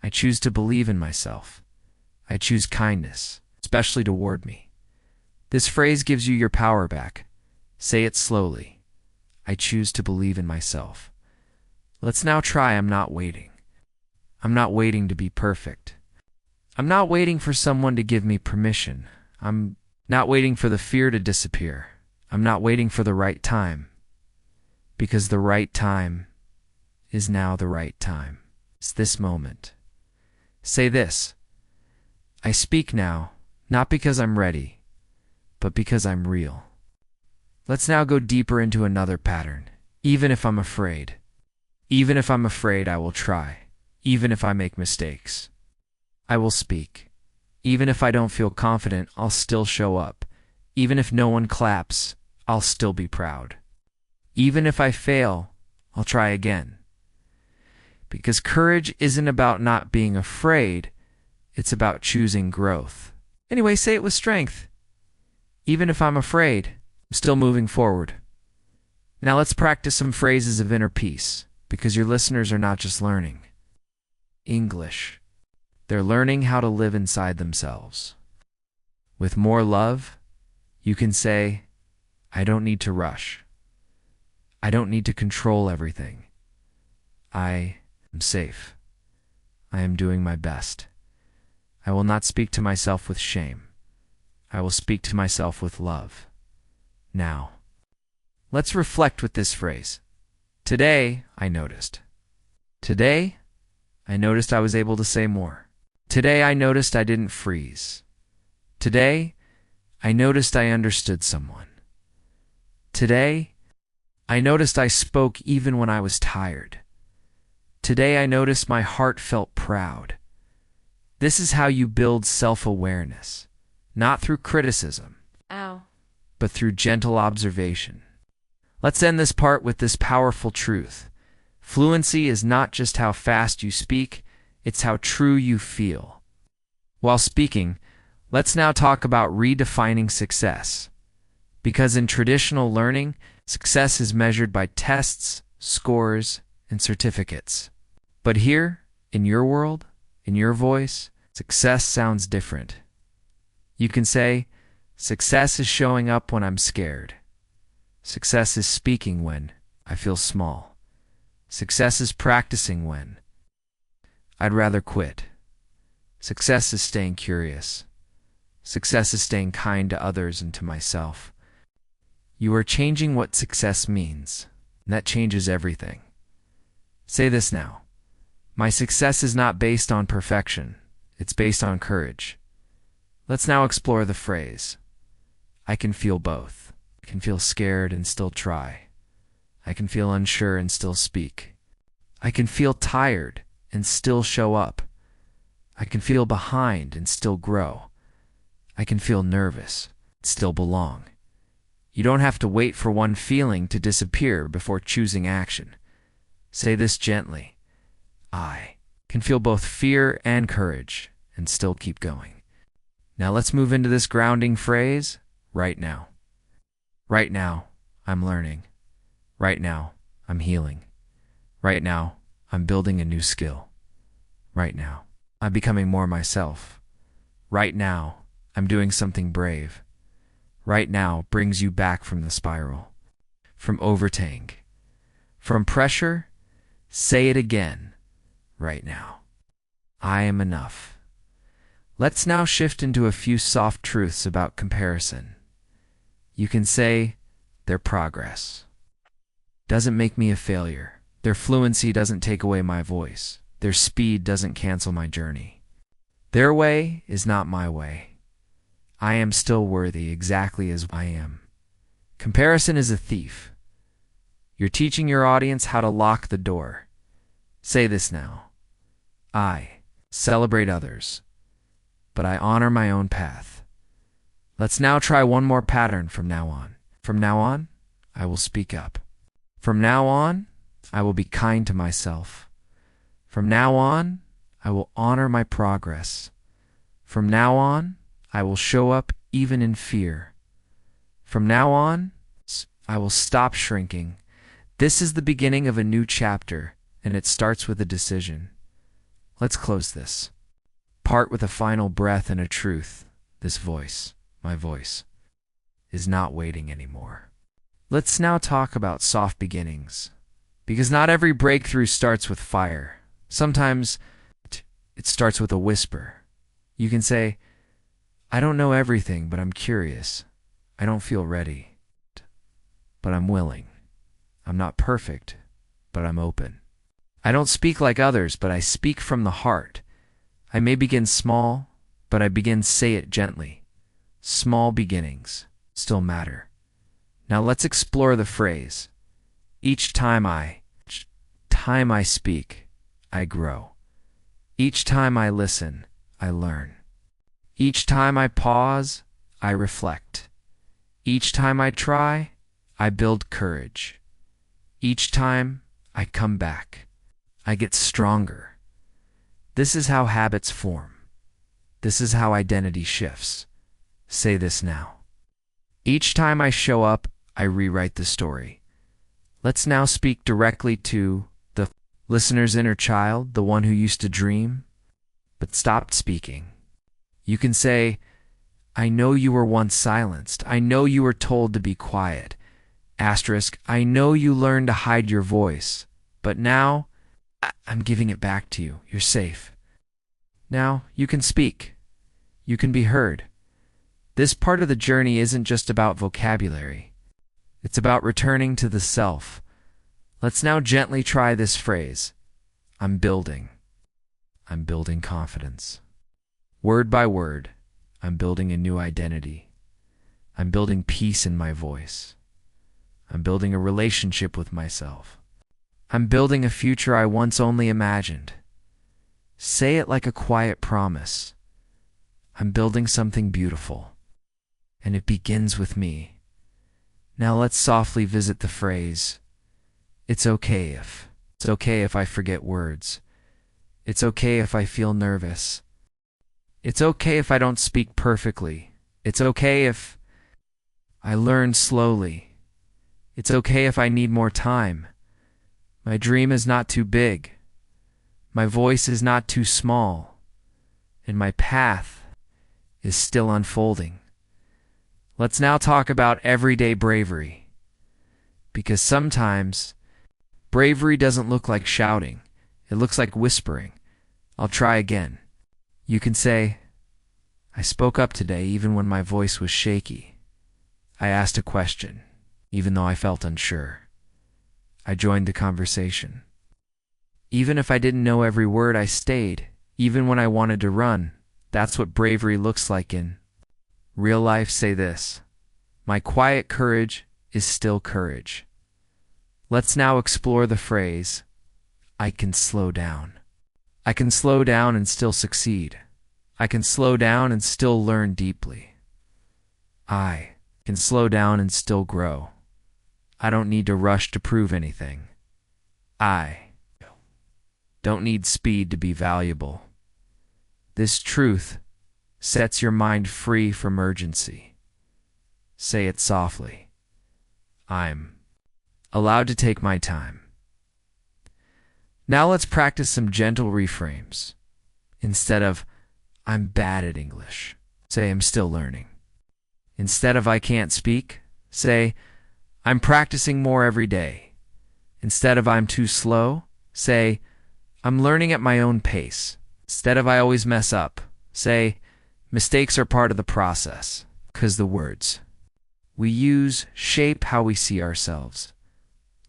I choose to believe in myself. I choose kindness, especially toward me. This phrase gives you your power back. Say it slowly. I choose to believe in myself. Let's now try I'm not waiting. I'm not waiting to be perfect. I'm not waiting for someone to give me permission. I'm not waiting for the fear to disappear. I'm not waiting for the right time. Because the right time is now the right time. It's this moment. Say this. I speak now, not because I'm ready, but because I'm real. Let's now go deeper into another pattern. Even if I'm afraid. Even if I'm afraid, I will try. Even if I make mistakes, I will speak. Even if I don't feel confident, I'll still show up. Even if no one claps, I'll still be proud. Even if I fail, I'll try again. Because courage isn't about not being afraid, it's about choosing growth. Anyway, say it with strength. Even if I'm afraid, I'm still moving forward. Now let's practice some phrases of inner peace. because your listeners are not just learning English. They're learning how to live inside themselves. With more love, you can say, I don't need to rush. I don't need to control everything. I am safe. I am doing my best. I will not speak to myself with shame. I will speak to myself with love. Now, let's reflect with this phrase. Today, I noticed. Today, I noticed I was able to say more. Today, I noticed I didn't freeze. Today, I noticed I understood someone. Today, I noticed I spoke even when I was tired. Today, I noticed my heart felt proud. This is how you build self-awareness, not through criticism, but through gentle observation. Let's end this part with this powerful truth. Fluency is not just how fast you speak, it's how true you feel. While speaking, let's now talk about redefining success. Because in traditional learning, success is measured by tests, scores, and certificates. But here, in your world, in your voice, success sounds different. You can say, success is showing up when I'm scared. Success is speaking when I feel small. Success is practicing when I'd rather quit. Success is staying curious. Success is staying kind to others and to myself. You are changing what success means, and that changes everything. Say this now. My success is not based on perfection. It's based on courage. Let's now explore the phrase. I can feel both. I can feel scared and still try. I can feel unsure and still speak. I can feel tired and still show up. I can feel behind and still grow. I can feel nervous and still belong. You don't have to wait for one feeling to disappear before choosing action. Say this gently. I can feel both fear and courage and still keep going. Now let's move into this grounding phrase, right now. Right now, I'm learning. Right now, I'm healing. Right now, I'm building a new skill. Right now, I'm becoming more myself. Right now, I'm doing something brave. Right now brings you back from the spiral, from overtank, from pressure. Say it again. Right now, I am enough. Let's now shift into a few soft truths about comparison. You can say, their progress doesn't make me a failure. Their fluency doesn't take away my voice. Their speed doesn't cancel my journey. Their way is not my way. I am still worthy exactly as I am. Comparison is a thief. You're teaching your audience how to lock the door. Say this now. I celebrate others, but I honor my own path. Let's now try one more pattern from now on. From now on, I will speak up. From now on, I will be kind to myself. From now on, I will honor my progress. From now on, I will show up even in fear. From now on, I will stop shrinking. This is the beginning of a new chapter, and it starts with a decision. Let's close this. Part with a final breath and a truth. This voice, my voice, is not waiting anymore. Let's now talk about soft beginnings. Because not every breakthrough starts with fire. Sometimes it starts with a whisper. You can say, I don't know everything, but I'm curious. I don't feel ready, but I'm willing. I'm not perfect, but I'm open. I don't speak like others, but I speak from the heart. I may begin small, but I say it gently. Small beginnings still matter. Now let's explore the phrase. Each time I speak, I grow. Each time I listen, I learn. Each time I pause, I reflect. Each time I try, I build courage. Each time I come back, I get stronger. This is how habits form. This is how identity shifts. Say this now. Each time I show up, I rewrite the story. Let's now speak directly to the Listener's inner child, the one who used to dream, but stopped speaking. You can say, I know you were once silenced. I know you were told to be quiet. Asterisk, I know you learned to hide your voice, but now I'm giving it back to you. You're safe. Now you can speak. You can be heard. This part of the journey isn't just about vocabulary. It's about returning to the self. Let's now gently try this phrase. I'm building. I'm building confidence. Word by word, I'm building a new identity. I'm building peace in my voice. I'm building a relationship with myself. I'm building a future I once only imagined. Say it like a quiet promise. I'm building something beautiful. And it begins with me. Now let's softly visit the phrase, it's okay if. It's okay if I forget words. It's okay if I feel nervous. It's okay if I don't speak perfectly. It's okay if I learn slowly. It's okay if I need more time. My dream is not too big. My voice is not too small. And my path is still unfolding. Let's now talk about everyday bravery. Because sometimes bravery doesn't look like shouting. It looks like whispering. I'll try again. You can say, I spoke up today even when my voice was shaky. I asked a question, even though I felt unsure. I joined the conversation. Even if I didn't know every word, I stayed, even when I wanted to run. That's what bravery looks like in real life. Say this, my quiet courage is still courage. Let's now explore the phrase, I can slow down. I can slow down and still succeed. I can slow down and still learn deeply. I can slow down and still grow. I don't need to rush to prove anything. I don't need speed to be valuable. This truth sets your mind free from urgency. Say it softly. I'm allowed to take my time. Now let's practice some gentle reframes. Instead of, I'm bad at English, say I'm still learning. Instead of I can't speak, say I'm practicing more every day. Instead of I'm too slow, say I'm learning at my own pace. Instead of I always mess up, say mistakes are part of the process. Because the words we use shape how we see ourselves.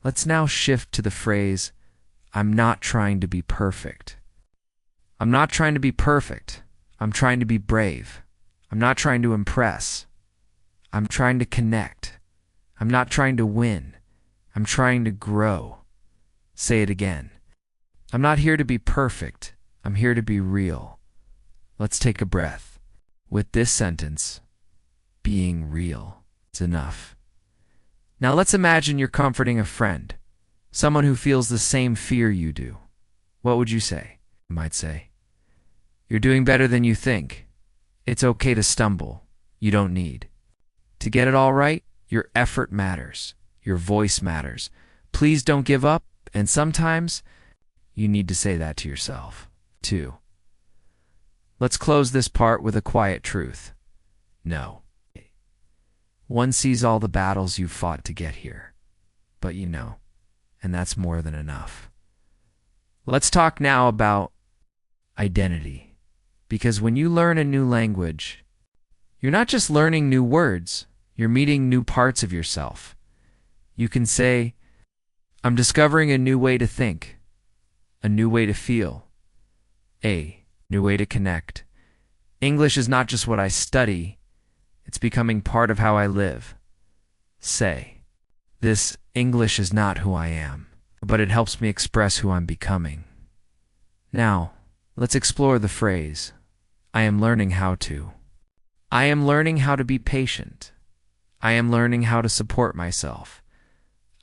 Let's now shift to the phrase, I'm not trying to be perfect. I'm not trying to be perfect. I'm trying to be brave. I'm not trying to impress. I'm trying to connect. I'm not trying to win. I'm trying to grow. Say it again. I'm not here to be perfect. I'm here to be real. Let's take a breath. With this sentence, being real is enough. Now let's imagine you're comforting a friend, someone who feels the same fear you do. What would you say? You might say, you're doing better than you think. It's okay to stumble. You don't need to get it all right. Your effort matters. Your voice matters. Please don't give up. And sometimes you need to say that to yourself, too. Let's close this part with a quiet truth. No. One sees all the battles you've fought to get here. But you know, and that's more than enough. Let's talk now about identity. Because when you learn a new language, you're not just learning new words, you're meeting new parts of yourself. You can say, I'm discovering a new way to think, a new way to feel, a new way to connect. English is not just what I study, it's becoming part of how I live. Say, this English is not who I am, but it helps me express who I'm becoming. Now, let's explore the phrase, I am learning how to. I am learning how to be patient. I am learning how to support myself.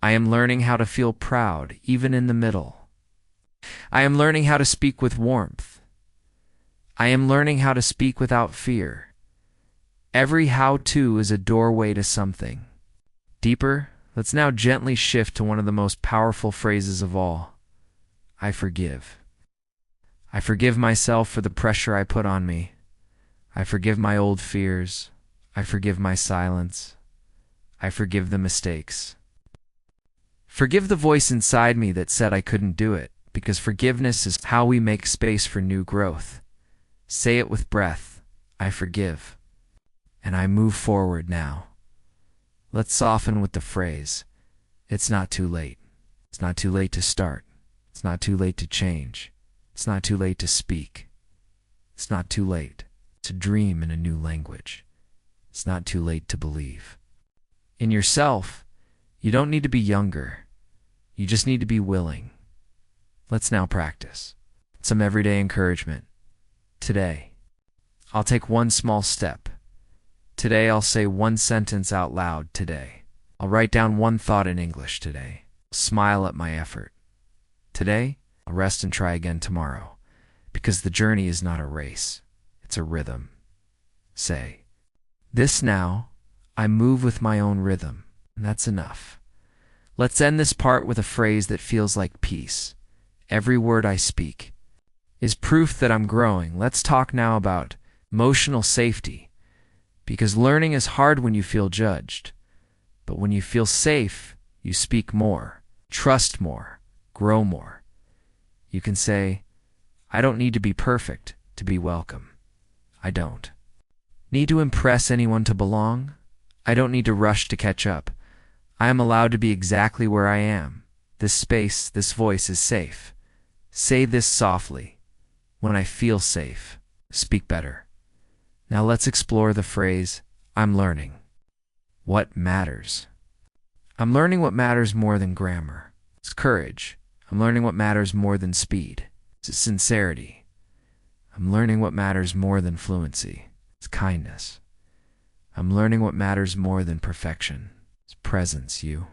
I am learning how to feel proud, even in the middle. I am learning how to speak with warmth. I am learning how to speak without fear. Every how-to is a doorway to something deeper. Let's now gently shift to one of the most powerful phrases of all. I forgive. I forgive myself for the pressure I put on me. I forgive my old fears. I forgive my silence. I forgive the mistakes. Forgive the voice inside me that said I couldn't do it, because forgiveness is how we make space for new growth. Say it with breath. I forgive. And I move forward now. Let's soften with the phrase, it's not too late. It's not too late to start. It's not too late to change. It's not too late to speak. It's not too late to dream in a new language. It's not too late to believe. In yourself, you don't need to be younger. You just need to be willing. Let's now practice some everyday encouragement. Today, I'll take one small step. Today, I'll say one sentence out loud today. I'll write down one thought in English today. Smile at my effort. Today, I'll rest and try again tomorrow, because the journey is not a race. It's a rhythm. Say, this now, I move with my own rhythm, and that's enough. Let's end this part with a phrase that feels like peace. Every word I speak is proof that I'm growing. Let's talk now about emotional safety, because learning is hard when you feel judged. But when you feel safe, you speak more, trust more, grow more. You can say, I don't need to be perfect to be welcome. I don't need to impress anyone to belong. I don't need to rush to catch up. I am allowed to be exactly where I am. This space, this voice is safe. Say this softly. When I feel safe, speak better. Now let's explore the phrase, I'm learning. What matters? I'm learning what matters more than grammar. It's courage. I'm learning what matters more than speed. It's sincerity. I'm learning what matters more than fluency. It's kindness. I'm learning what matters more than perfection. It's presence. You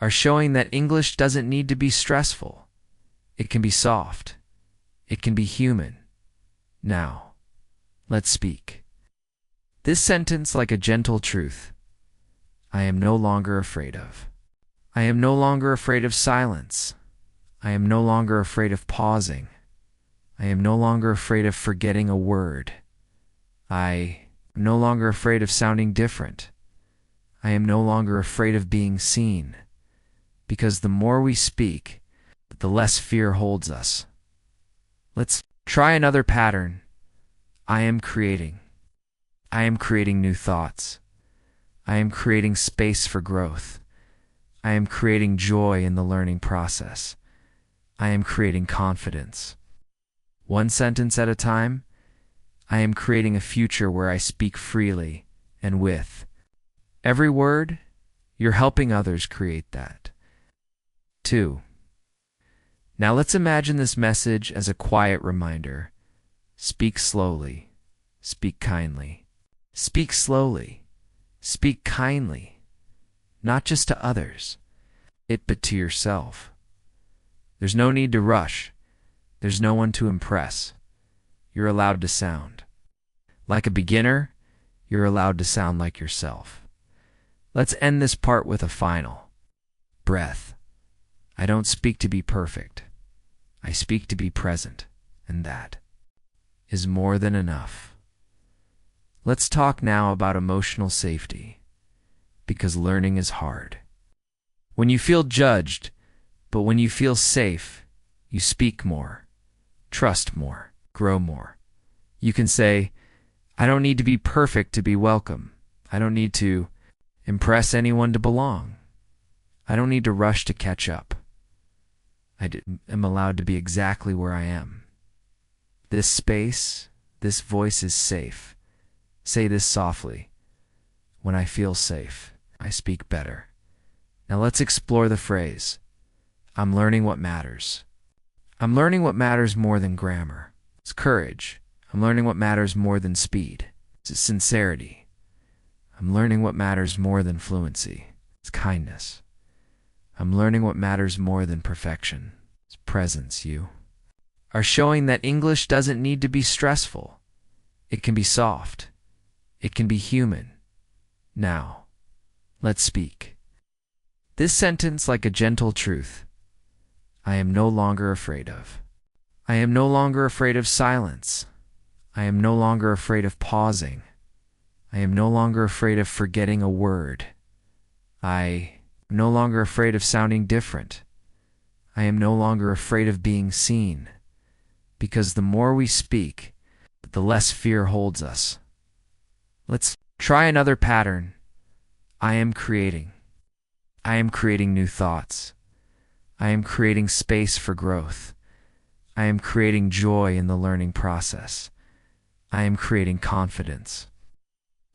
are showing that English doesn't need to be stressful. It can be soft. It can be human. Now, let's speak this sentence like a gentle truth. I am no longer afraid of. I am no longer afraid of silence. I am no longer afraid of pausing. I am no longer afraid of forgetting a word. I am no longer afraid of sounding different. I am no longer afraid of being seen. Because the more we speak, the less fear holds us. Let's try another pattern. I am creating. I am creating new thoughts. I am creating space for growth. I am creating joy in the learning process. I am creating confidence. One sentence at a time, I am creating a future where I speak freely and with. Every word, you're helping others create that. 2. Now let's imagine this message as a quiet reminder. Speak slowly. Speak kindly. Speak slowly. Speak kindly. Not just to others, but to yourself. There's no need to rush. There's no one to impress. You're allowed to sound like a beginner. You're allowed to sound like yourself. Let's end this part with a final breath. I don't speak to be perfect. I speak to be present, and that is more than enough. Let's talk now about emotional safety, because learning is hard. When you feel judged, but when you feel safe, you speak more, trust more, grow more. You can say, I don't need to be perfect to be welcome. I don't need to impress anyone to belong. I don't need to rush to catch up. I am allowed to be exactly where I am. This space, this voice is safe. Say this softly. When I feel safe, I speak better. Now let's explore the phrase, I'm learning what matters. I'm learning what matters more than grammar. It's courage. I'm learning what matters more than speed. It's sincerity. I'm learning what matters more than fluency. It's kindness. I'm learning what matters more than perfection. It's presence. You are showing that English doesn't need to be stressful. It can be soft. It can be human. Now, let's speak this sentence like a gentle truth. I am no longer afraid of. I am no longer afraid of silence. I am no longer afraid of pausing. I am no longer afraid of forgetting a word. I am no longer afraid of sounding different. I am no longer afraid of being seen, because the more we speak, the less fear holds us. Let's try another pattern. I am creating. I am creating new thoughts. I am creating space for growth. I am creating joy in the learning process. I am creating confidence.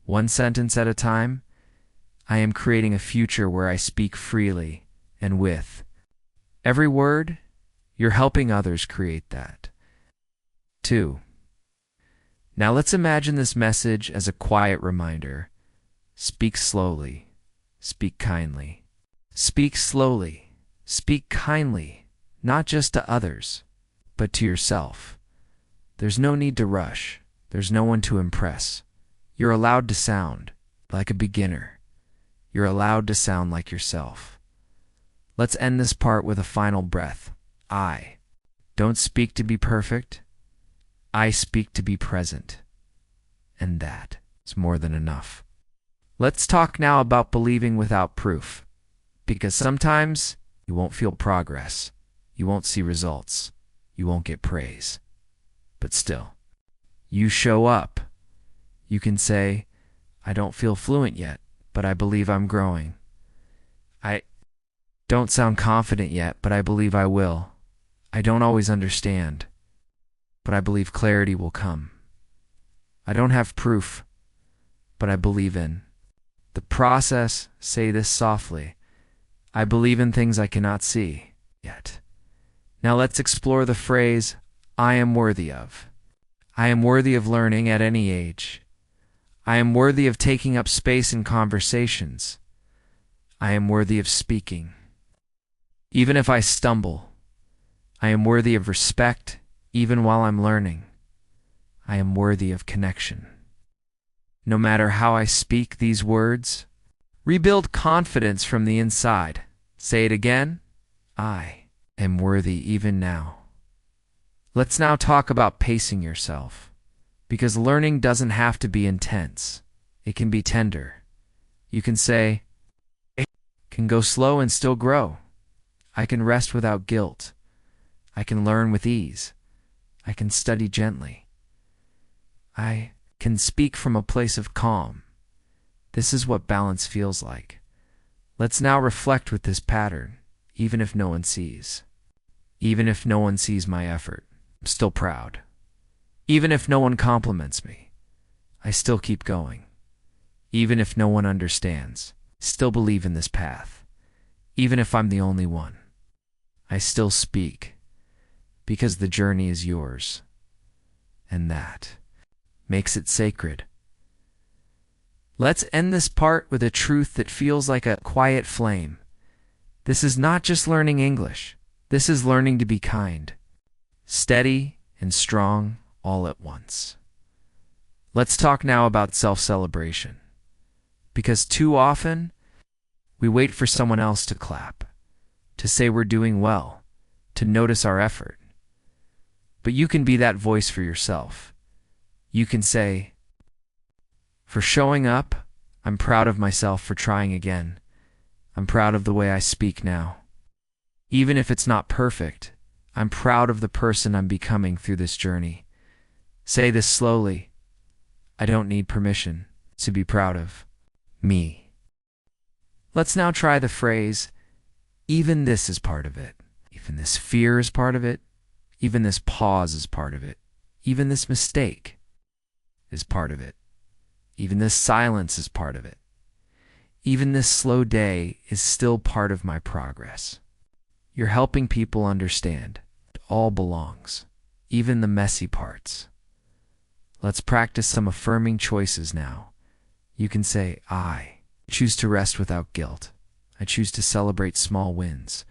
One sentence at a time, I am creating a future where I speak freely and with. Every word, you're helping others create that. 2. Now let's imagine this message as a quiet reminder. Speak slowly. Speak kindly. Speak slowly. Speak kindly, not just to others, but to yourself. There's no need to rush. There's no one to impress. You're allowed to sound like a beginner. You're allowed to sound like yourself. Let's end this part with a final breath. I don't speak to be perfect. I speak to be present. And that is more than enough. Let's talk now about believing without proof. Because sometimes you won't feel progress. You won't see results. You won't get praise. But still, you show up. You can say, I don't feel fluent yet, but I believe I'm growing. I don't sound confident yet, but I believe I will. I don't always understand, but I believe clarity will come. I don't have proof, but I believe in the process. Say this softly. I believe in things I cannot see yet. Now let's explore the phrase, I am worthy of. I am worthy of learning at any age. I am worthy of taking up space in conversations. I am worthy of speaking. Even if I stumble, I am worthy of respect even while I'm learning. I am worthy of connection. No matter how I speak these words, rebuild confidence from the inside. Say it again. I am worthy even now. Let's now talk about pacing yourself, because learning doesn't have to be intense. It can be tender. You can say, I can go slow and still grow. I can rest without guilt. I can learn with ease. I can study gently. I can speak from a place of calm. This is what balance feels like. Let's now reflect with this pattern, even if no one sees. Even if no one sees my effort, I'm still proud. Even if no one compliments me, I still keep going. Even if no one understands, still believe in this path. Even if I'm the only one, I still speak, because the journey is yours, and that makes it sacred. Let's end this part with a truth that feels like a quiet flame. This is not just learning English. This is learning to be kind, steady, and strong all at once. Let's talk now about self-celebration. Because too often, we wait for someone else to clap, to say we're doing well, to notice our effort. But you can be that voice for yourself. You can say, for showing up, I'm proud of myself for trying again. I'm proud of the way I speak now. Even if it's not perfect, I'm proud of the person I'm becoming through this journey. Say this slowly. I don't need permission to be proud of me. Let's now try the phrase, even this is part of it. Even this fear is part of it. Even this pause is part of it. Even this mistake is part of it. Even this silence is part of it. Even this slow day is still part of my progress. You're helping people understand it all belongs, even the messy parts. Let's practice some affirming choices now. You can say, I choose to rest without guilt. I choose to celebrate small wins.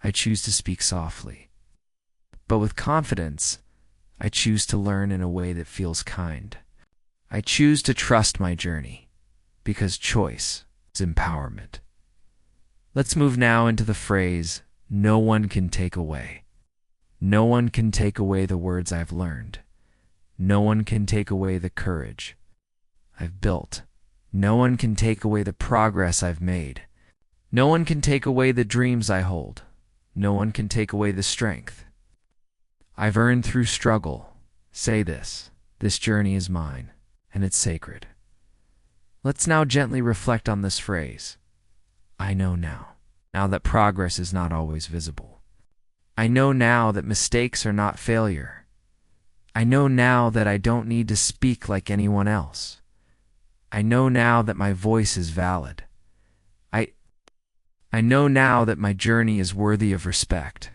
I choose to speak softly. But with confidence, I choose to learn in a way that feels kind. I choose to trust my journey, because choice is empowerment. Let's move now into the phrase, no one can take away. No one can take away the words I've learned. No one can take away the courage I've built. No one can take away the progress I've made. No one can take away the dreams I hold. No one can take away the strength I've earned through struggle. Say this journey is mine, and it's sacred. Let's now gently reflect on this phrase. I know now that progress is not always visible. I know now that mistakes are not failure. I know now that I don't need to speak like anyone else. I know now that my voice is valid. I know now that my journey is worthy of respect.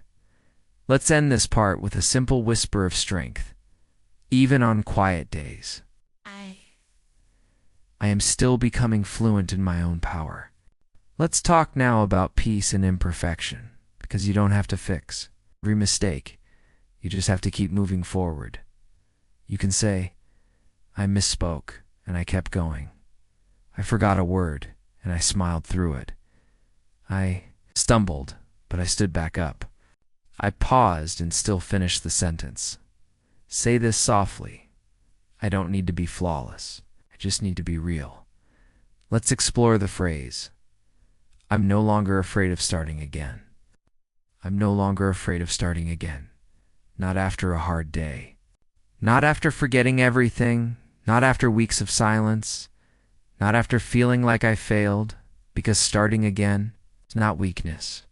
Let's end this part with a simple whisper of strength. Even on quiet days, I am still becoming fluent in my own power. Let's talk now about peace and imperfection, because you don't have to fix every mistake. You just have to keep moving forward. You can say, I misspoke, and I kept going. I forgot a word, and I smiled through it. I stumbled, but I stood back up. I paused and still finished the sentence. Say this softly. I don't need to be flawless. I just need to be real. Let's explore the phrase. I'm no longer afraid of starting again. I'm no longer afraid of starting again. Not after a hard day. Not after forgetting everything. Not after weeks of silence. Not after feeling like I failed. Because starting again is not weakness.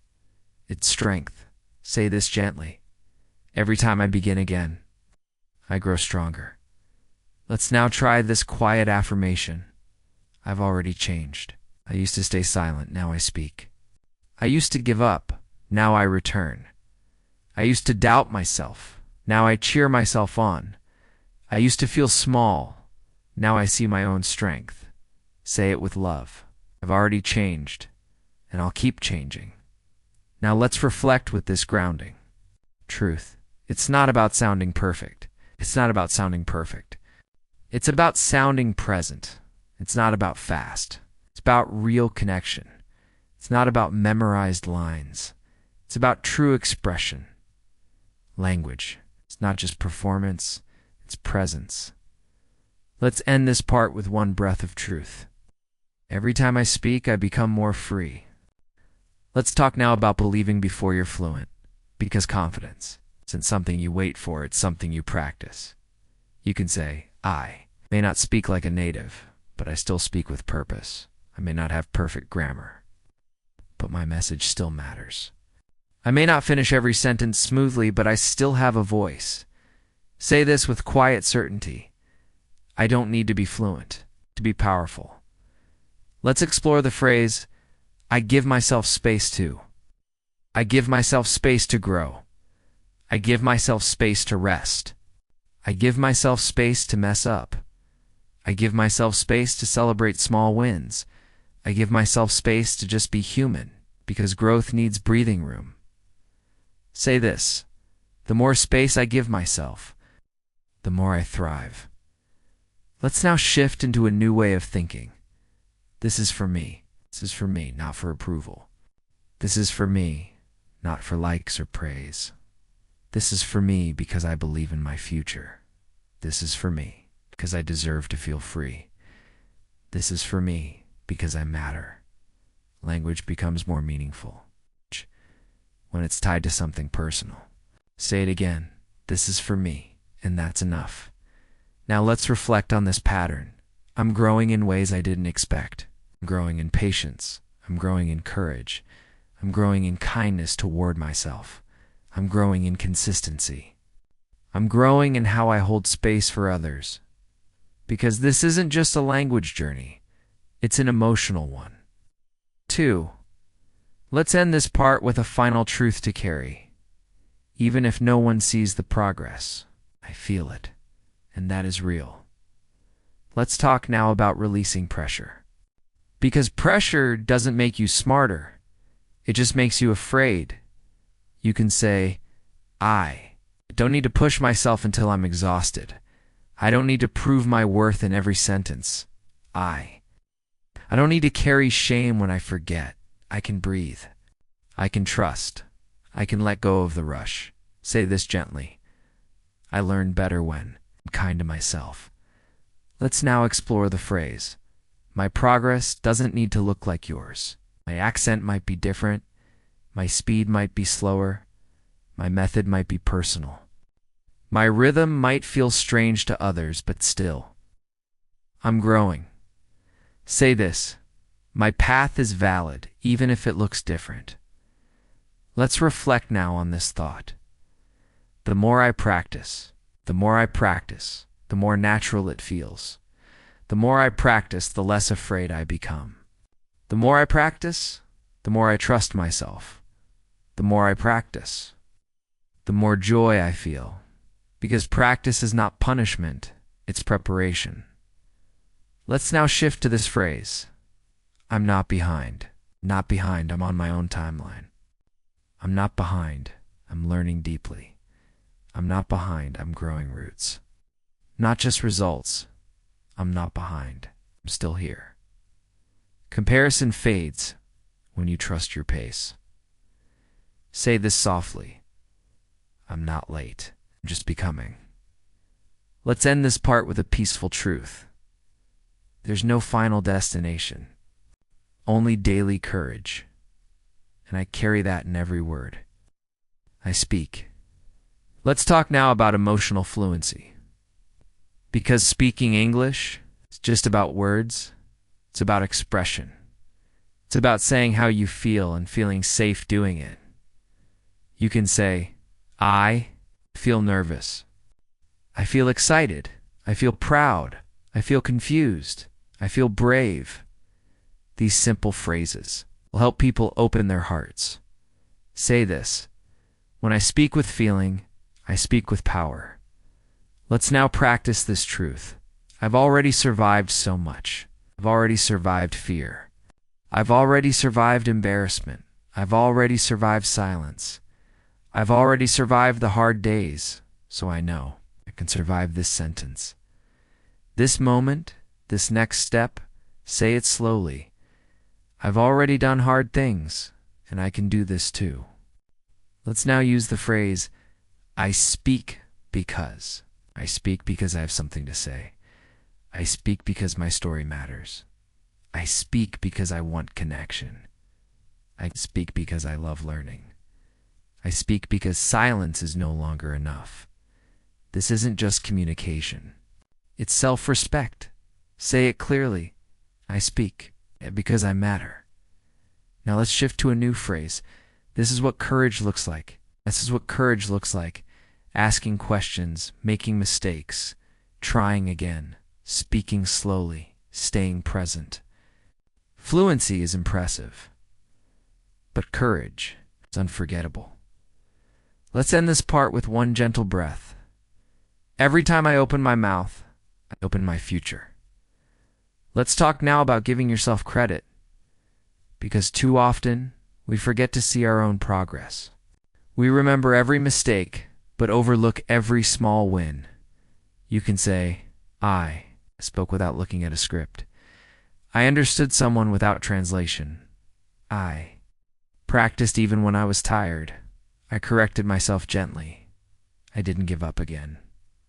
It's strength. Say this gently. Every time I begin again, I grow stronger. Let's now try this quiet affirmation. I've already changed. I used to stay silent, now I speak. I used to give up, now I return. I used to doubt myself, now I cheer myself on. I used to feel small, now I see my own strength. Say it with love. I've already changed, and I'll keep changing. Now let's reflect with this grounding. Truth. It's not about sounding perfect. It's not about sounding perfect. It's about sounding present. It's not about fast. It's about real connection. It's not about memorized lines. It's about true expression. Language. It's not just performance. It's presence. Let's end this part with one breath of truth. Every time I speak, I become more free. Let's talk now about believing before you're fluent, because confidence isn't something you wait for, it's something you practice. You can say, I may not speak like a native, but I still speak with purpose. I may not have perfect grammar, but my message still matters. I may not finish every sentence smoothly, but I still have a voice. Say this with quiet certainty. I don't need to be fluent to be powerful. Let's explore the phrase, I give myself space to. I give myself space to grow. I give myself space to rest. I give myself space to mess up. I give myself space to celebrate small wins. I give myself space to just be human, because growth needs breathing room. Say this, the more space I give myself, the more I thrive. Let's now shift into a new way of thinking. This is for me. This is for me, not for approval. This is for me, not for likes or praise. This is for me because I believe in my future. This is for me because I deserve to feel free. This is for me because I matter. Language becomes more meaningful when it's tied to something personal. Say it again. This is for me, and that's enough. Now let's reflect on this pattern. I'm growing in ways I didn't expect. I'm growing in patience. I'm growing in courage. I'm growing in kindness toward myself. I'm growing in consistency. I'm growing in how I hold space for others. Because this isn't just a language journey. It's an emotional one. 2. Let's end this part with a final truth to carry. Even if no one sees the progress, I feel it. And that is real. Let's talk now about releasing pressure. Because pressure doesn't make you smarter. It just makes you afraid. You can say, I don't need to push myself until I'm exhausted. I don't need to prove my worth in every sentence. I don't need to carry shame when I forget. I can breathe. I can trust. I can let go of the rush. Say this gently. I learn better when I'm kind to myself. Let's now explore the phrase. My progress doesn't need to look like yours. My accent might be different. My speed might be slower. My method might be personal. My rhythm might feel strange to others, but still, I'm growing. Say this. My path is valid, even if it looks different. Let's reflect now on this thought. The more I practice, the more natural it feels. The more I practice, the less afraid I become. The more I practice, the more I trust myself. The more I practice, the more joy I feel. Because practice is not punishment, it's preparation. Let's now shift to this phrase. I'm not behind. Not behind, I'm on my own timeline. I'm not behind, I'm learning deeply. I'm not behind, I'm growing roots. Not just results. I'm not behind, I'm still here. Comparison fades when you trust your pace. Say this softly. I'm not late, I'm just becoming. Let's end this part with a peaceful truth. There's no final destination, only daily courage. And I carry that in every word I speak. Let's talk now about emotional fluency. Because speaking English is just about words, it's about expression. It's about saying how you feel and feeling safe doing it. You can say, I feel nervous. I feel excited. I feel proud. I feel confused. I feel brave. These simple phrases will help people open their hearts. Say this. When I speak with feeling, I speak with power. Let's now practice this truth. I've already survived so much. I've already survived fear. I've already survived embarrassment. I've already survived silence. I've already survived the hard days, so I know I can survive this sentence. This moment, this next step, say it slowly. I've already done hard things, and I can do this too. Let's now use the phrase, I speak because. I speak because I have something to say. I speak because my story matters. I speak because I want connection. I speak because I love learning. I speak because silence is no longer enough. This isn't just communication. It's self-respect. Say it clearly. I speak because I matter. Now let's shift to a new phrase. This is what courage looks like. This is what courage looks like. Asking questions, making mistakes, trying again, speaking slowly, staying present. Fluency is impressive, but courage is unforgettable. Let's end this part with one gentle breath. Every time I open my mouth, I open my future. Let's talk now about giving yourself credit, because too often we forget to see our own progress. We remember every mistake, but overlook every small win. You can say, I spoke without looking at a script. I understood someone without translation. I practiced even when I was tired. I corrected myself gently. I didn't give up again.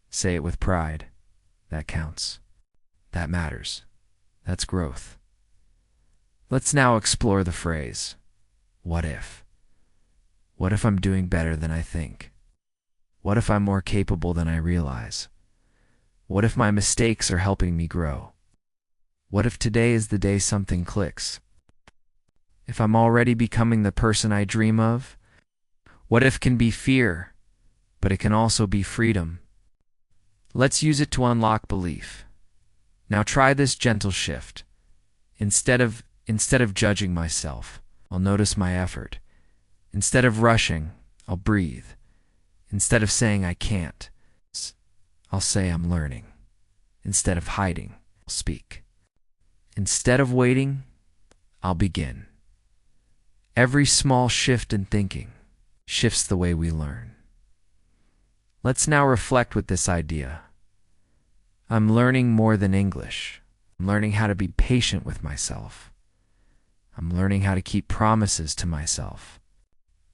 Say it with pride. That counts. That matters. That's growth. Let's now explore the phrase, what if? What if I'm doing better than I think? What if I'm more capable than I realize? What if my mistakes are helping me grow? What if today is the day something clicks? If I'm already becoming the person I dream of? What if can be fear, but it can also be freedom? Let's use it to unlock belief. Now try this gentle shift. Instead of judging myself, I'll notice my effort. Instead of rushing, I'll breathe. Instead of saying I can't, I'll say I'm learning. Instead of hiding, I'll speak. Instead of waiting, I'll begin. Every small shift in thinking shifts the way we learn. Let's now reflect with this idea. I'm learning more than English. I'm learning how to be patient with myself. I'm learning how to keep promises to myself.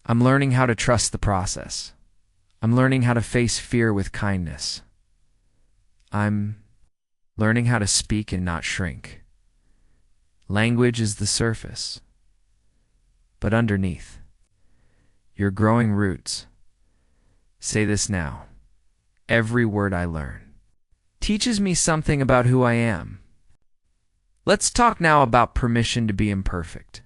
I'm learning how to trust the process. I'm learning how to face fear with kindness. I'm learning how to speak and not shrink. Language is the surface, but underneath, you're growing roots. Say this now. Every word I learn teaches me something about who I am. Let's talk now about permission to be imperfect,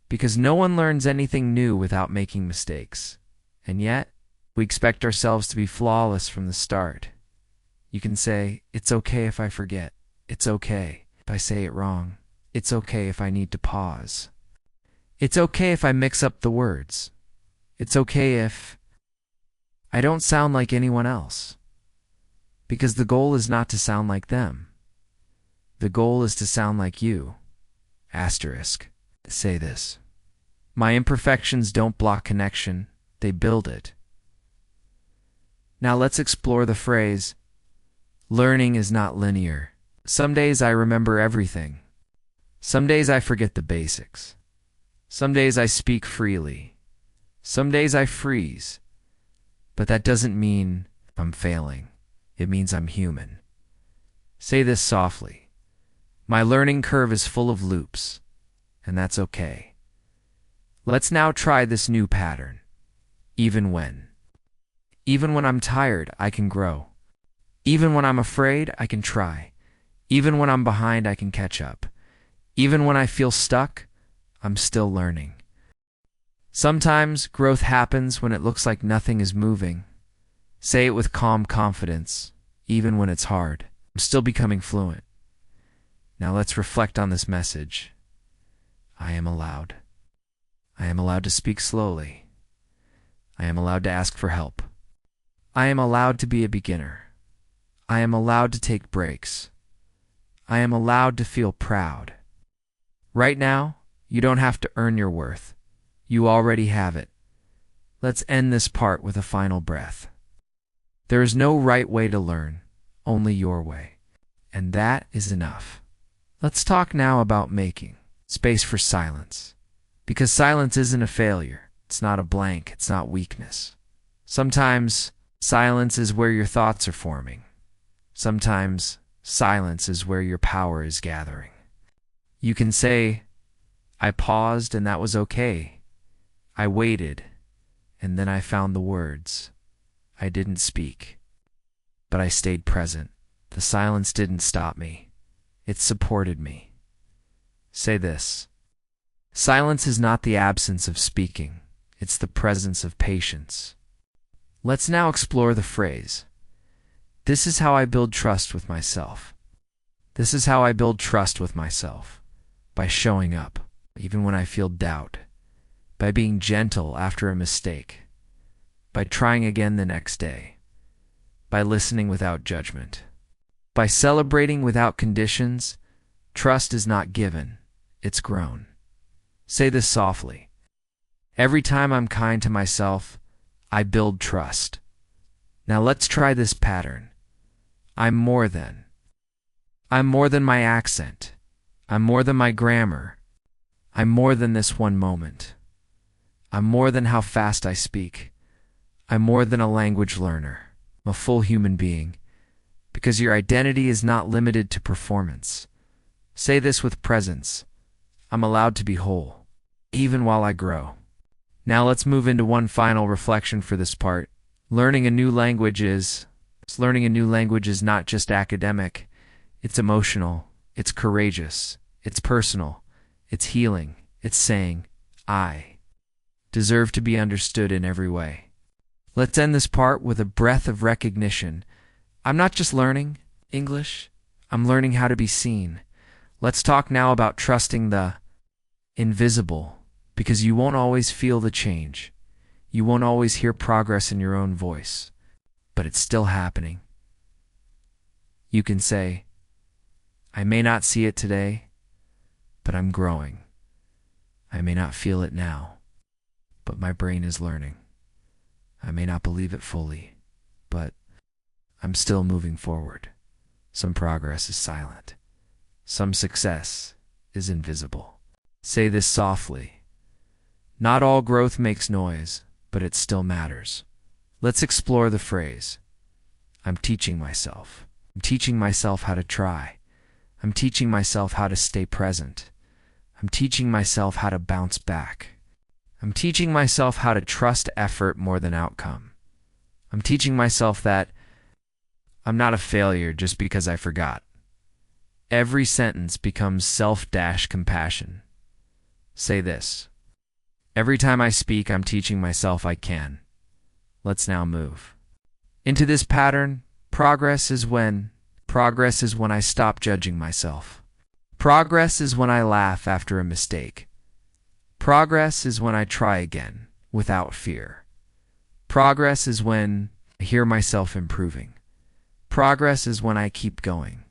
because no one learns anything new without making mistakes. And yet, we expect ourselves to be flawless from the start. You can say, it's okay if I forget. It's okay if I say it wrong. It's okay if I need to pause. It's okay if I mix up the words. It's okay if I don't sound like anyone else. Because the goal is not to sound like them. The goal is to sound like you. Asterisk. Say this. My imperfections don't block connection, they build it. Now let's explore the phrase, learning is not linear. Some days I remember everything. Some days I forget the basics. Some days I speak freely. Some days I freeze. But that doesn't mean I'm failing. It means I'm human. Say this softly. My learning curve is full of loops, and that's okay. Let's now try this new pattern. Even when. Even when I'm tired, I can grow. Even when I'm afraid, I can try. Even when I'm behind, I can catch up. Even when I feel stuck, I'm still learning. Sometimes growth happens when it looks like nothing is moving. Say it with calm confidence, even when it's hard. I'm still becoming fluent. Now let's reflect on this message. I am allowed. I am allowed to speak slowly. I am allowed to ask for help. I am allowed to be a beginner. I am allowed to take breaks. I am allowed to feel proud. Right now, you don't have to earn your worth. You already have it. Let's end this part with a final breath. There is no right way to learn, only your way. And that is enough. Let's talk now about making space for silence. Because silence isn't a failure. It's not a blank. It's not weakness. Sometimes silence is where your thoughts are forming. Sometimes silence is where your power is gathering. You can say, I paused and that was okay. I waited, and then I found the words. I didn't speak, but I stayed present. The silence didn't stop me. It supported me. Say this. Silence is not the absence of speaking. It's the presence of patience. Let's now explore the phrase. This is how I build trust with myself. This is how I build trust with myself. By showing up, even when I feel doubt. By being gentle after a mistake. By trying again the next day. By listening without judgment. By celebrating without conditions. Trust is not given, it's grown. Say this softly. Every time I'm kind to myself, I build trust. Now let's try this pattern. I'm more than. I'm more than my accent. I'm more than my grammar. I'm more than this one moment. I'm more than how fast I speak. I'm more than a language learner. I'm a full human being. Because your identity is not limited to performance. Say this with presence. I'm allowed to be whole, even while I grow. Now let's move into one final reflection for this part. Learning a new language is not just academic. It's emotional. It's courageous. It's personal. It's healing. It's saying, I deserve to be understood in every way. Let's end this part with a breath of recognition. I'm not just learning English. I'm learning how to be seen. Let's talk now about trusting the invisible, because you won't always feel the change. You won't always hear progress in your own voice, but it's still happening. You can say, I may not see it today, but I'm growing. I may not feel it now, but my brain is learning. I may not believe it fully, but I'm still moving forward. Some progress is silent. Some success is invisible. Say this softly. Not all growth makes noise, but it still matters. Let's explore the phrase, I'm teaching myself. I'm teaching myself how to try. I'm teaching myself how to stay present. I'm teaching myself how to bounce back. I'm teaching myself how to trust effort more than outcome. I'm teaching myself that I'm not a failure just because I forgot. Every sentence becomes self-compassion. Say this. Every time I speak, I'm teaching myself I can. Let's now move into this pattern. Progress is when I stop judging myself. Progress is when I laugh after a mistake. Progress is when I try again without fear. Progress is when I hear myself improving. Progress is when I keep going.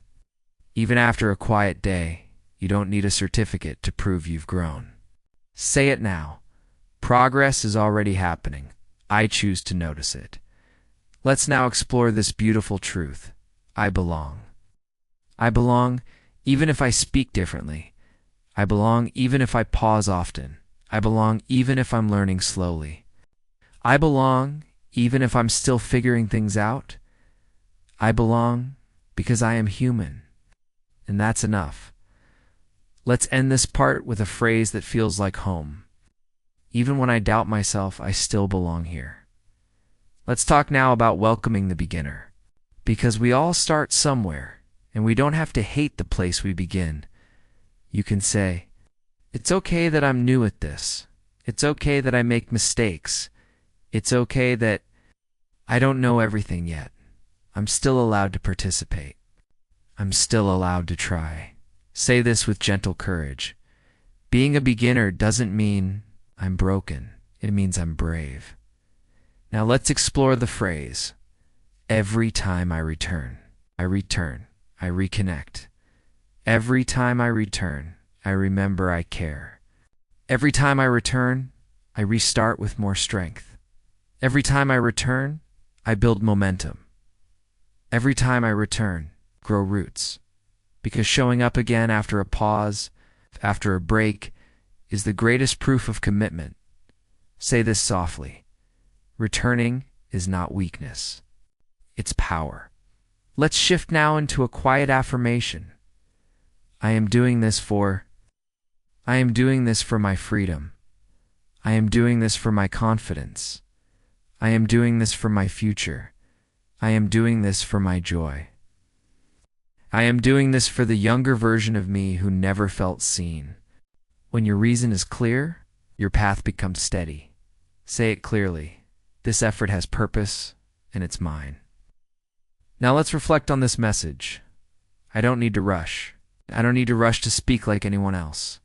Even after a quiet day, you don't need a certificate to prove you've grown. Say it now. Progress is already happening. I choose to notice it. Let's now explore this beautiful truth. I belong. I belong even if I speak differently. I belong even if I pause often. I belong even if I'm learning slowly. I belong even if I'm still figuring things out. I belong because I am human. And that's enough. Let's end this part with a phrase that feels like home. Even when I doubt myself, I still belong here. Let's talk now about welcoming the beginner. Because we all start somewhere, and we don't have to hate the place we begin. You can say, it's okay that I'm new at this. It's okay that I make mistakes. It's okay that I don't know everything yet. I'm still allowed to participate. I'm still allowed to try. Say this with gentle courage. Being a beginner doesn't mean I'm broken. It means I'm brave. Now let's explore the phrase, every time I return, I reconnect. Every time I return, I remember I care. Every time I return, I restart with more strength. Every time I return, I build momentum. Every time I return, grow roots. Because showing up again after a pause, after a break, is the greatest proof of commitment. Say this softly. Returning is not weakness. It's power. Let's shift now into a quiet affirmation. I am doing this for my freedom. I am doing this for my confidence. I am doing this for my future. I am doing this for my joy. I am doing this for the younger version of me who never felt seen. When your reason is clear, your path becomes steady. Say it clearly. This effort has purpose, and it's mine. Now let's reflect on this message. I don't need to rush. I don't need to rush to speak like anyone else.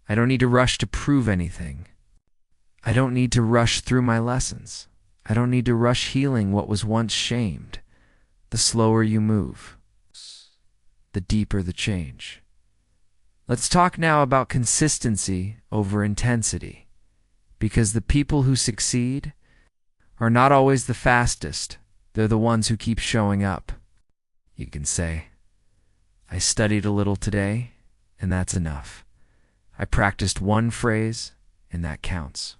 I don't need to rush to prove anything. I don't need to rush through my lessons. I don't need to rush healing what was once shamed. The slower you move, the deeper the change. Let's talk now about consistency over intensity. Because the people who succeed are not always the fastest. They're the ones who keep showing up. You can say, I studied a little today, and that's enough. I practiced one phrase, and that counts.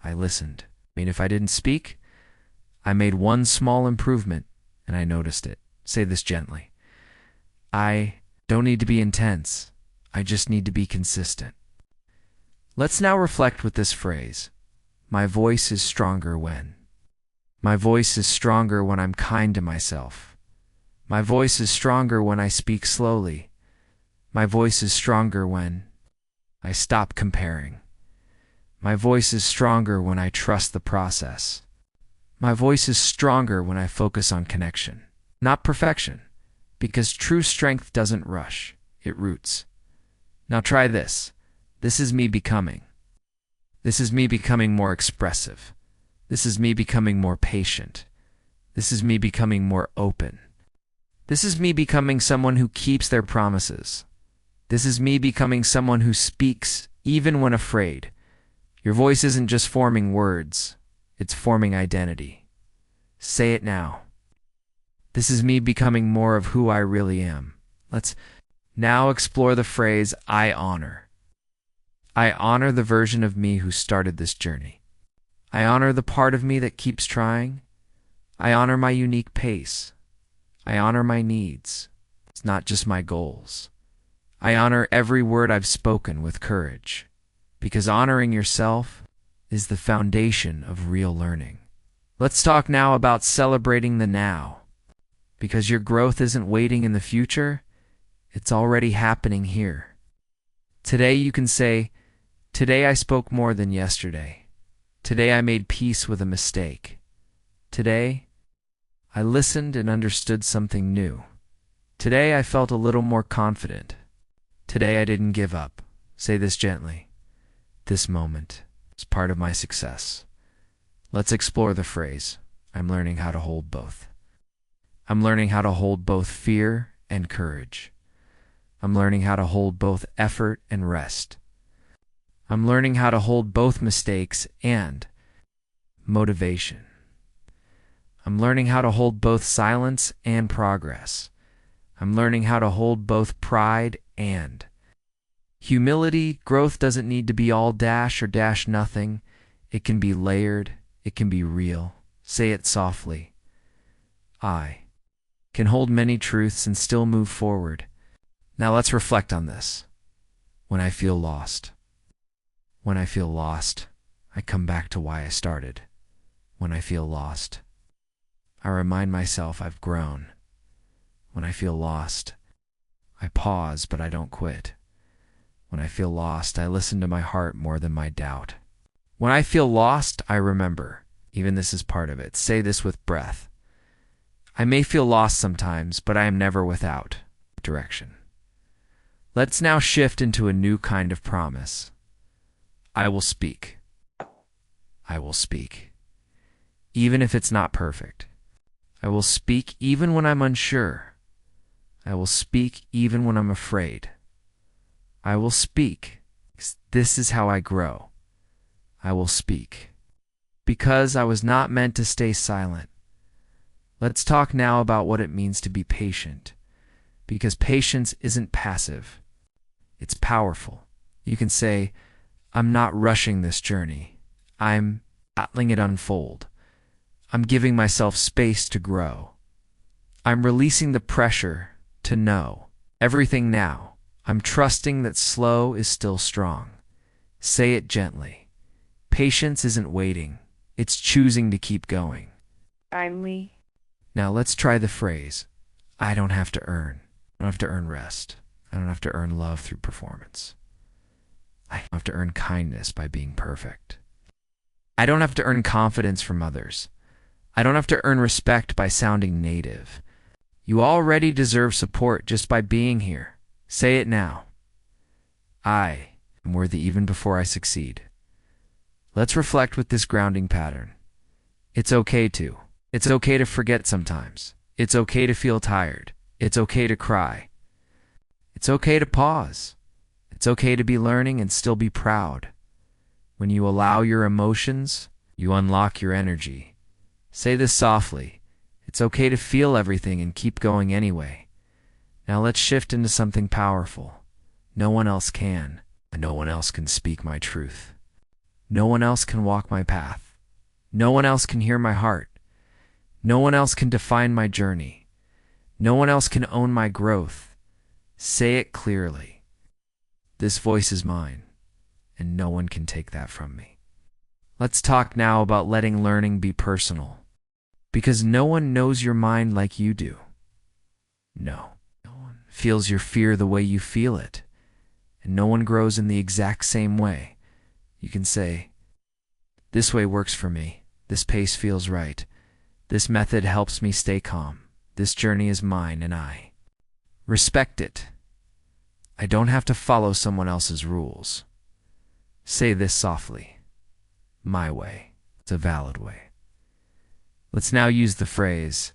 I listened. If I didn't speak, I made one small improvement, and I noticed it. Say this gently. I don't need to be intense. I just need to be consistent. Let's now reflect with this phrase. My voice is stronger when. My voice is stronger when I'm kind to myself. My voice is stronger when I speak slowly. My voice is stronger when I stop comparing. My voice is stronger when I trust the process. My voice is stronger when I focus on connection, not perfection, because true strength doesn't rush, it roots. Now try this. This is me becoming. This is me becoming more expressive. This is me becoming more patient. This is me becoming more open. This is me becoming someone who keeps their promises. This is me becoming someone who speaks even when afraid. Your voice isn't just forming words, it's forming identity. Say it now. This is me becoming more of who I really am. Let's now explore the phrase, I honor. I honor the version of me who started this journey. I honor the part of me that keeps trying. I honor my unique pace. I honor my needs. It's not just my goals. I honor every word I've spoken with courage, because honoring yourself is the foundation of real learning. Let's talk now about celebrating the now, because your growth isn't waiting in the future, it's already happening here. Today you can say, today I spoke more than yesterday. Today I made peace with a mistake. Today I listened and understood something new. Today I felt a little more confident. Today I didn't give up. Say this gently. This moment is part of my success. Let's explore the phrase, I'm learning how to hold both. I'm learning how to hold both fear and courage. I'm learning how to hold both effort and rest. I'm learning how to hold both mistakes and motivation. I'm learning how to hold both silence and progress. I'm learning how to hold both pride and humility. Growth doesn't need to be all dash or dash nothing. It can be layered. It can be real. Say it softly. I can hold many truths and still move forward. Now let's reflect on this. When I feel lost. When I feel lost, I come back to why I started. When I feel lost, I remind myself I've grown. When I feel lost, I pause, but I don't quit. When I feel lost, I listen to my heart more than my doubt. When I feel lost, I remember. Even this is part of it. Say this with breath. I may feel lost sometimes, but I am never without direction. Let's now shift into a new kind of promise. I will speak. I will speak. Even if it's not perfect. I will speak even when I'm unsure. I will speak even when I'm afraid. I will speak. This is how I grow. I will speak. Because I was not meant to stay silent. Let's talk now about what it means to be patient. Because patience isn't passive. It's powerful. You can say, I'm not rushing this journey. I'm letting it unfold. I'm giving myself space to grow. I'm releasing the pressure to know everything now. I'm trusting that slow is still strong. Say it gently. Patience isn't waiting. It's choosing to keep going. Kindly. Now let's try the phrase, I don't have to earn. I don't have to earn rest. I don't have to earn love through performance. I don't have to earn kindness by being perfect. I don't have to earn confidence from others. I don't have to earn respect by sounding native. You already deserve support just by being here. Say it now. I am worthy even before I succeed. Let's reflect with this grounding pattern. It's okay to. It's okay to forget sometimes. It's okay to feel tired. It's okay to cry. It's okay to pause. It's okay to be learning and still be proud. When you allow your emotions, you unlock your energy. Say this softly. It's okay to feel everything and keep going anyway. Now let's shift into something powerful. No one else can, and no one else can speak my truth. No one else can walk my path. No one else can hear my heart. No one else can define my journey. No one else can own my growth. Say it clearly. This voice is mine, and no one can take that from me. Let's talk now about letting learning be personal. Because no one knows your mind like you do. No one feels your fear the way you feel it. And no one grows in the exact same way. You can say, this way works for me. This pace feels right. This method helps me stay calm. This journey is mine and I respect it. I don't have to follow someone else's rules. Say this softly. My way. It's a valid way. Let's now use the phrase,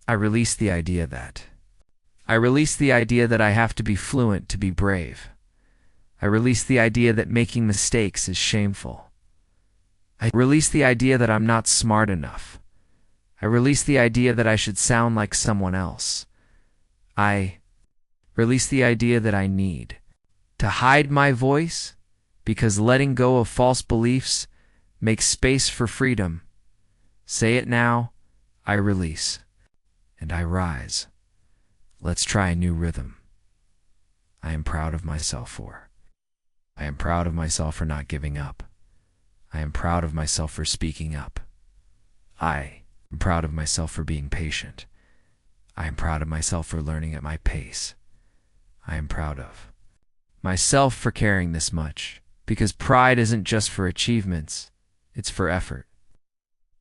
I release the idea that. I release the idea that I have to be fluent to be brave. I release the idea that making mistakes is shameful. I release the idea that I'm not smart enough. I release the idea that I should sound like someone else. I release the idea that I need to hide my voice because letting go of false beliefs makes space for freedom. Say it now, I release, and I rise. Let's try a new rhythm. I am proud of myself for. I am proud of myself for not giving up. I am proud of myself for speaking up. I am proud of myself for being patient. I am proud of myself for learning at my pace. I am proud of myself for caring this much, because pride isn't just for achievements, it's for effort.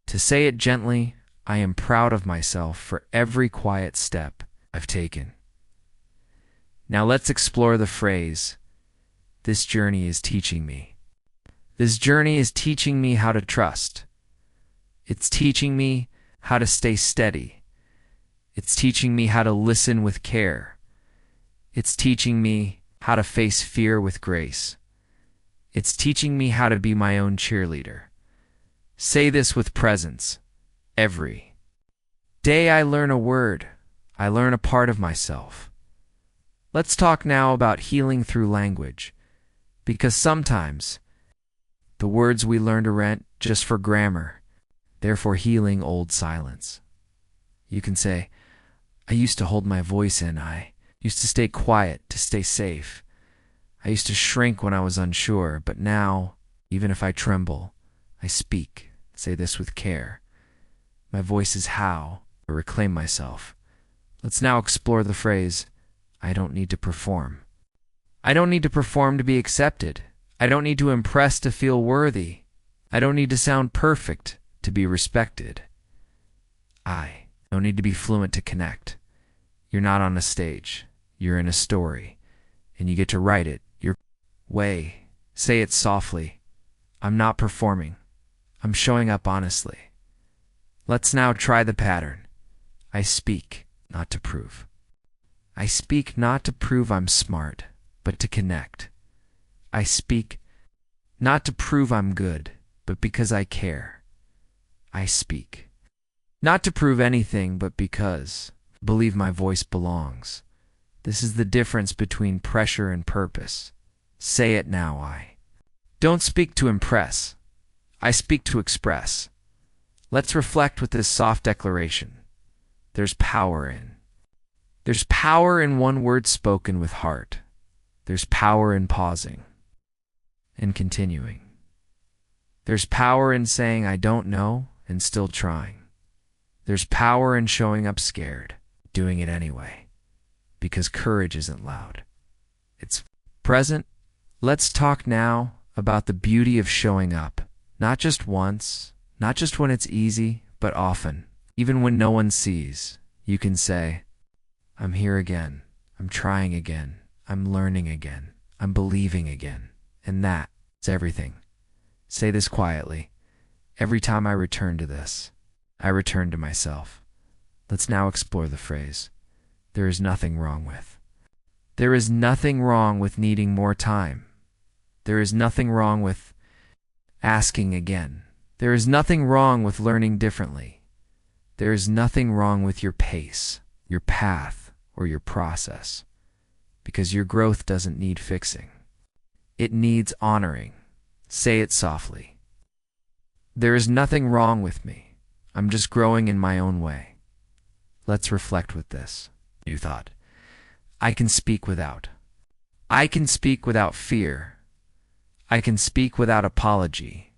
To say it gently, I am proud of myself for every quiet step I've taken. Now let's explore the phrase, this journey is teaching me. This journey is teaching me how to trust. It's teaching me how to stay steady. It's teaching me how to listen with care. It's teaching me how to face fear with grace. It's teaching me how to be my own cheerleader. Say this with presence. Every day I learn a word, I learn a part of myself. Let's talk now about healing through language, because sometimes the words we learned aren't just for grammar, they're for healing old silence. You can say, I used to hold my voice in, I used to stay quiet to stay safe. I used to shrink when I was unsure, but now, even if I tremble, I speak. Say this with care. My voice is how I reclaim myself. Let's now explore the phrase, I don't need to perform. I don't need to perform to be accepted. I don't need to impress to feel worthy. I don't need to sound perfect to be respected. I don't need to be fluent to connect. You're not on a stage. You're in a story, and you get to write it your way. Say it softly. I'm not performing. I'm showing up honestly. Let's now try the pattern. I speak, not to prove. I speak not to prove I'm smart, but to connect. I speak not to prove I'm good, but because I care. I speak not to prove anything, but because I believe my voice belongs. This is the difference between pressure and purpose. Say it now, I don't speak to impress. I speak to express. Let's reflect with this soft declaration. There's power in one word spoken with heart. There's power in pausing and continuing. There's power in saying I don't know and still trying. There's power in showing up scared, doing it anyway, because courage isn't loud. It's present. Let's talk now about the beauty of showing up, not just once, not just when it's easy, but often. Even when no one sees, you can say, I'm here again, I'm trying again, I'm learning again, I'm believing again. And that's everything. Say this quietly. Every time I return to this, I return to myself. Let's now explore the phrase, there is nothing wrong with. There is nothing wrong with needing more time. There is nothing wrong with asking again. There is nothing wrong with learning differently. There is nothing wrong with your pace, your path, or your process, because your growth doesn't need fixing. It needs honoring. Say it softly. There is nothing wrong with me. I'm just growing in my own way. Let's reflect with this new thought. I can speak without fear. I can speak without apology.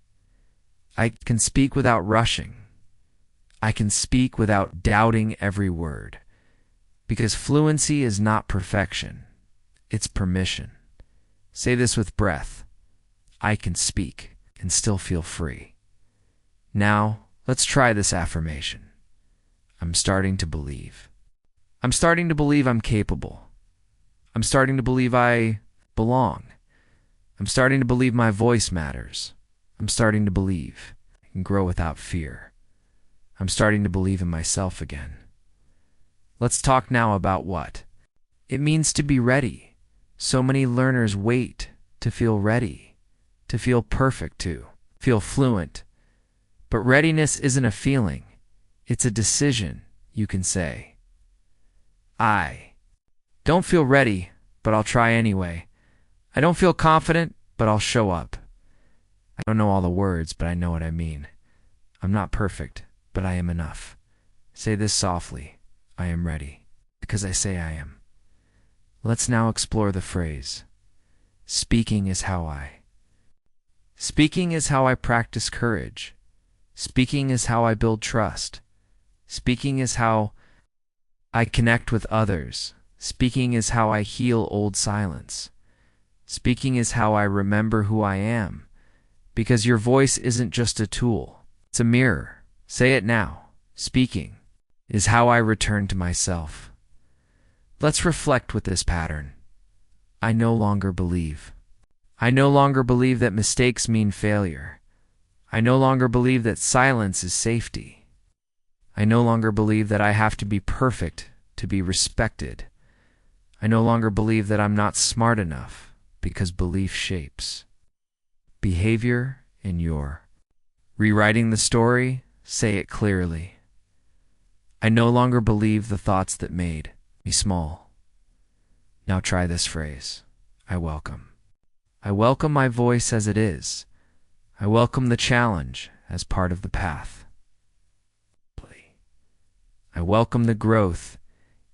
I can speak without rushing. I can speak without doubting every word. Because fluency is not perfection. It's permission. Say this with breath. I can speak and still feel free. Now, let's try this affirmation. I'm starting to believe. I'm starting to believe I'm capable. I'm starting to believe I belong. I'm starting to believe my voice matters. I'm starting to believe I can grow without fear. I'm starting to believe in myself again. Let's talk now about what it means to be ready. So many learners wait to feel ready, to feel perfect, to feel fluent. But readiness isn't a feeling. It's a decision. You can say, I don't feel ready, but I'll try anyway. I don't feel confident, but I'll show up. I don't know all the words, but I know what I mean. I'm not perfect, but I am enough. Say this softly. I am ready, because I say I am. Let's now explore the phrase. Speaking is how I. Speaking is how I practice courage. Speaking is how I build trust. Speaking is how I connect with others. Speaking is how I heal old silence. Speaking is how I remember who I am. Because your voice isn't just a tool, it's a mirror. Say it now. Speaking is how I return to myself. Let's reflect with this pattern. I no longer believe. I no longer believe that mistakes mean failure. I no longer believe that silence is safety. I no longer believe that I have to be perfect to be respected. I no longer believe that I'm not smart enough, because belief shapes behavior in your. Rewriting the story, say it clearly. I no longer believe the thoughts that made me small. Now try this phrase. I welcome. I welcome my voice as it is. I welcome the challenge as part of the path. I welcome the growth,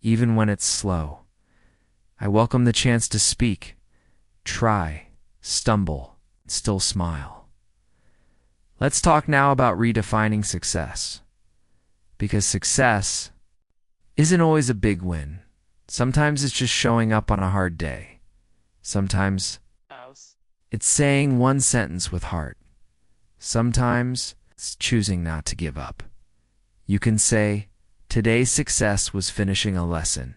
even when it's slow. I welcome the chance to speak, try, stumble, still smile. Let's talk now about redefining success. Because success isn't always a big win. Sometimes it's just showing up on a hard day. Sometimes it's saying one sentence with heart. Sometimes it's choosing not to give up. You can say, today's success was finishing a lesson.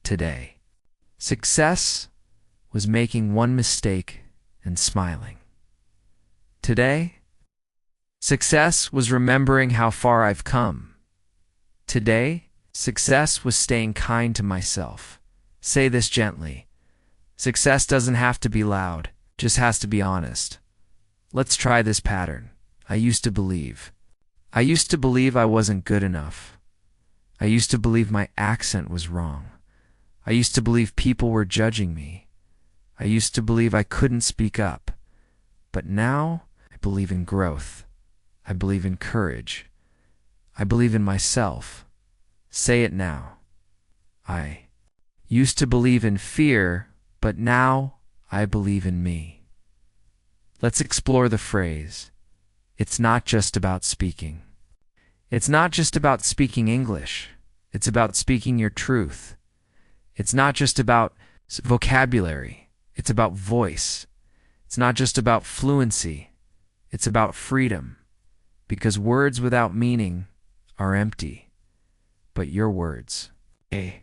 Today. Success was making one mistake and smiling. Today, success was remembering how far I've come. Today, success was staying kind to myself. Say this gently. Success doesn't have to be loud, just has to be honest. Let's try this pattern. I used to believe. I used to believe I wasn't good enough. I used to believe my accent was wrong. I used to believe people were judging me. I used to believe I couldn't speak up. But now, I believe in growth. I believe in courage. I believe in myself. Say it now. I used to believe in fear, but now I believe in me. Let's explore the phrase. It's not just about speaking. It's not just about speaking English. It's about speaking your truth. It's not just about vocabulary. It's about voice. It's not just about fluency. It's about freedom. Because words without meaning are empty. But your words. Hey,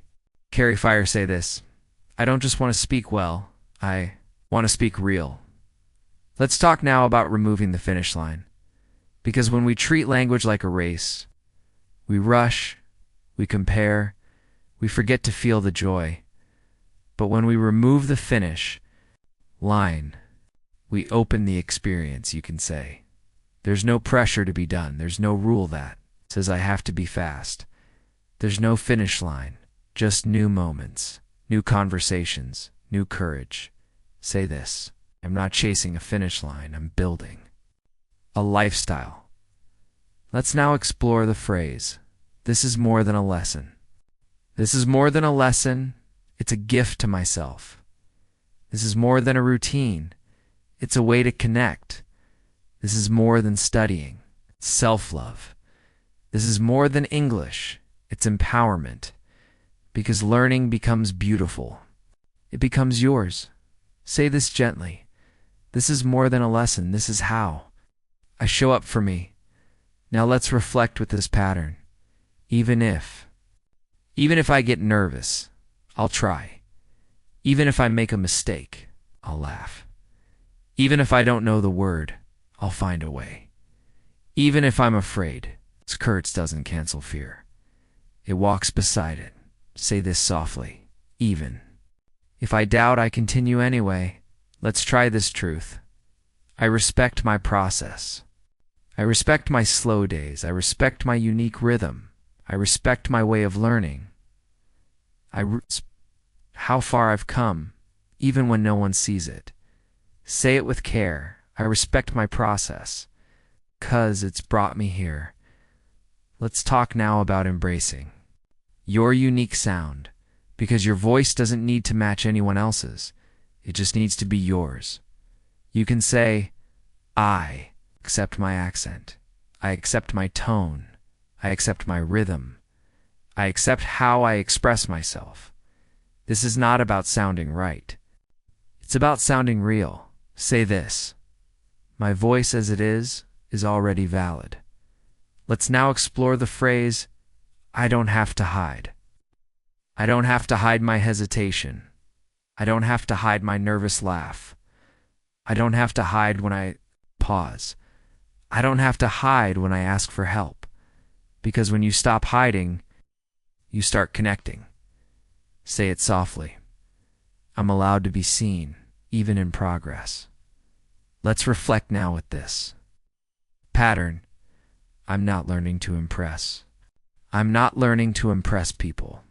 Carrie Fire, say this. I don't just want to speak well. I want to speak real. Let's talk now about removing the finish line. Because when we treat language like a race, we rush, we compare, we forget to feel the joy. But when we remove the finish line, we open the experience, you can say. There's no pressure to be done. There's no rule that says I have to be fast. There's no finish line, just new moments, new conversations, new courage. Say this. I'm not chasing a finish line. I'm building a lifestyle. Let's now explore the phrase. This is more than a lesson. This is more than a lesson. It's a gift to myself. This is more than a routine. It's a way to connect. This is more than studying. It's self-love. This is more than English. It's empowerment. Because learning becomes beautiful. It becomes yours. Say this gently. This is more than a lesson. This is how I show up for me. Now let's reflect with this pattern. Even if I get nervous, I'll try. Even if I make a mistake, I'll laugh. Even if I don't know the word, I'll find a way. Even if I'm afraid, skirts doesn't cancel fear. It walks beside it. Say this softly. Even if I doubt, I continue anyway. Let's try this truth. I respect my process. I respect my slow days. I respect my unique rhythm. I respect my way of learning. How far I've come, even when no one sees it. Say it with care. I respect my process, 'cause it's brought me here. Let's talk now about embracing your unique sound, because your voice doesn't need to match anyone else's. It just needs to be yours. You can say, I accept my accent. I accept my tone. I accept my rhythm. I accept how I express myself. This is not about sounding right. It's about sounding real. Say this: my voice as it is already valid. Let's now explore the phrase, I don't have to hide. I don't have to hide my hesitation. I don't have to hide my nervous laugh. I don't have to hide when I pause. I don't have to hide when I ask for help. Because when you stop hiding, you start connecting. Say it softly. I'm allowed to be seen, even in progress. Let's reflect now with this pattern. I'm not learning to impress. I'm not learning to impress people.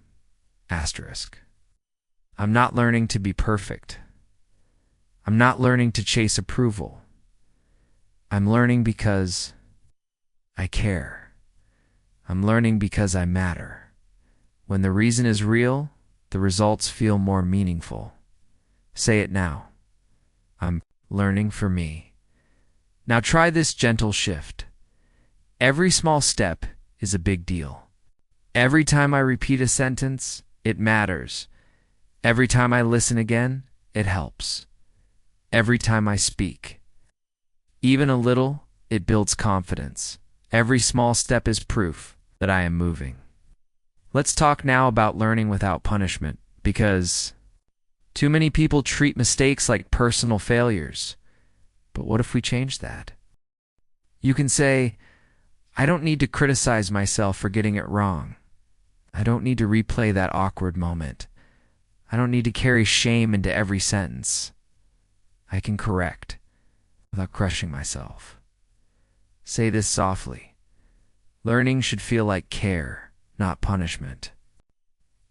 Asterisk. I'm not learning to be perfect. I'm not learning to chase approval. I'm learning because I care. I'm learning because I matter. When the reason is real, the results feel more meaningful. Say it now. I'm learning for me. Now try this gentle shift. Every small step is a big deal. Every time I repeat a sentence, it matters. Every time I listen again, it helps. Every time I speak, even a little, it builds confidence. Every small step is proof that I am moving. Let's talk now about learning without punishment, because too many people treat mistakes like personal failures. But what if we change that? You can say, I don't need to criticize myself for getting it wrong. I don't need to replay that awkward moment. I don't need to carry shame into every sentence. I can correct without crushing myself. Say this softly. Learning should feel like care, not punishment.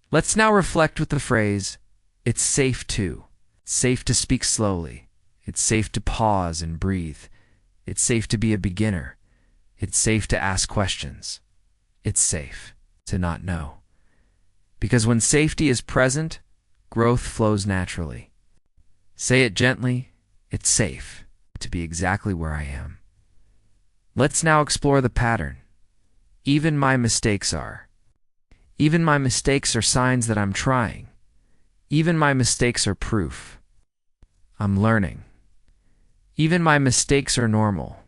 Let's now reflect with the phrase, it's safe to. It's safe to speak slowly. It's safe to pause and breathe. It's safe to be a beginner. It's safe to ask questions. It's safe to not know. Because when safety is present, growth flows naturally. Say it gently, it's safe to be exactly where I am. Let's now explore the pattern. Even my mistakes are. Even my mistakes are signs that I'm trying. Even my mistakes are proof. I'm learning. Even my mistakes are normal.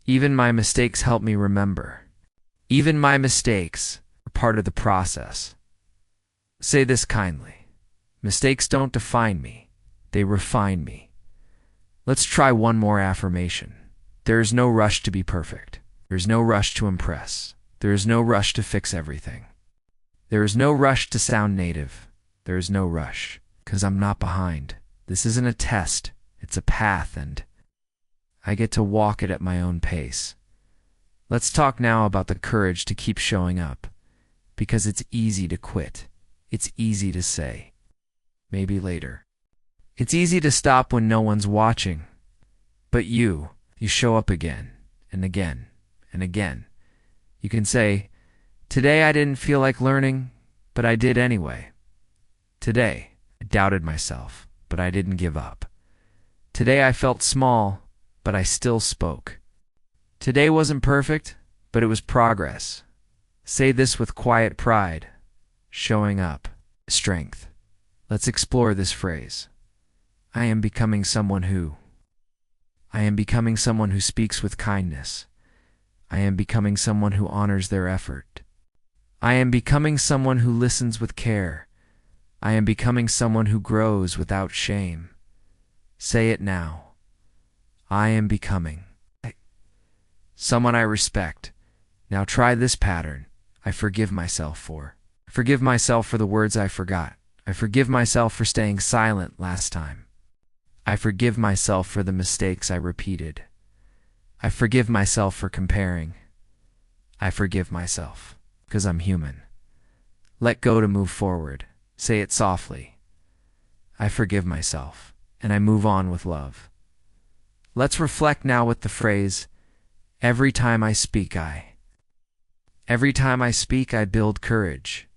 Even my mistakes help me remember. Even my mistakes are part of the process. Say this kindly. Mistakes don't define me. They refine me. Let's try one more affirmation. There is no rush to be perfect. There is no rush to impress. There is no rush to fix everything. There is no rush to sound native. There is no rush, because I'm not behind. This isn't a test. It's a path, and I get to walk it at my own pace. Let's talk now about the courage to keep showing up, because it's easy to quit. It's easy to say, maybe later. It's easy to stop when no one's watching. But you show up again and again and again. You can say, today I didn't feel like learning, but I did anyway. Today I doubted myself, but I didn't give up. Today I felt small, but I still spoke. Today wasn't perfect, but it was progress. Say this with quiet pride. Showing up, strength. Let's explore this phrase. I am becoming someone who. I am becoming someone who speaks with kindness. I am becoming someone who honors their effort. I am becoming someone who listens with care. I am becoming someone who grows without shame. Say it now. I am becoming someone I respect. Now try this pattern. I forgive myself for. I forgive myself for the words I forgot. I forgive myself for staying silent last time. I forgive myself for the mistakes I repeated. I forgive myself for comparing. I forgive myself because I'm human. Let go to move forward. Say it softly. I forgive myself, and I move on with love. Let's reflect now with the phrase, every time I speak, Every time I speak, I build courage.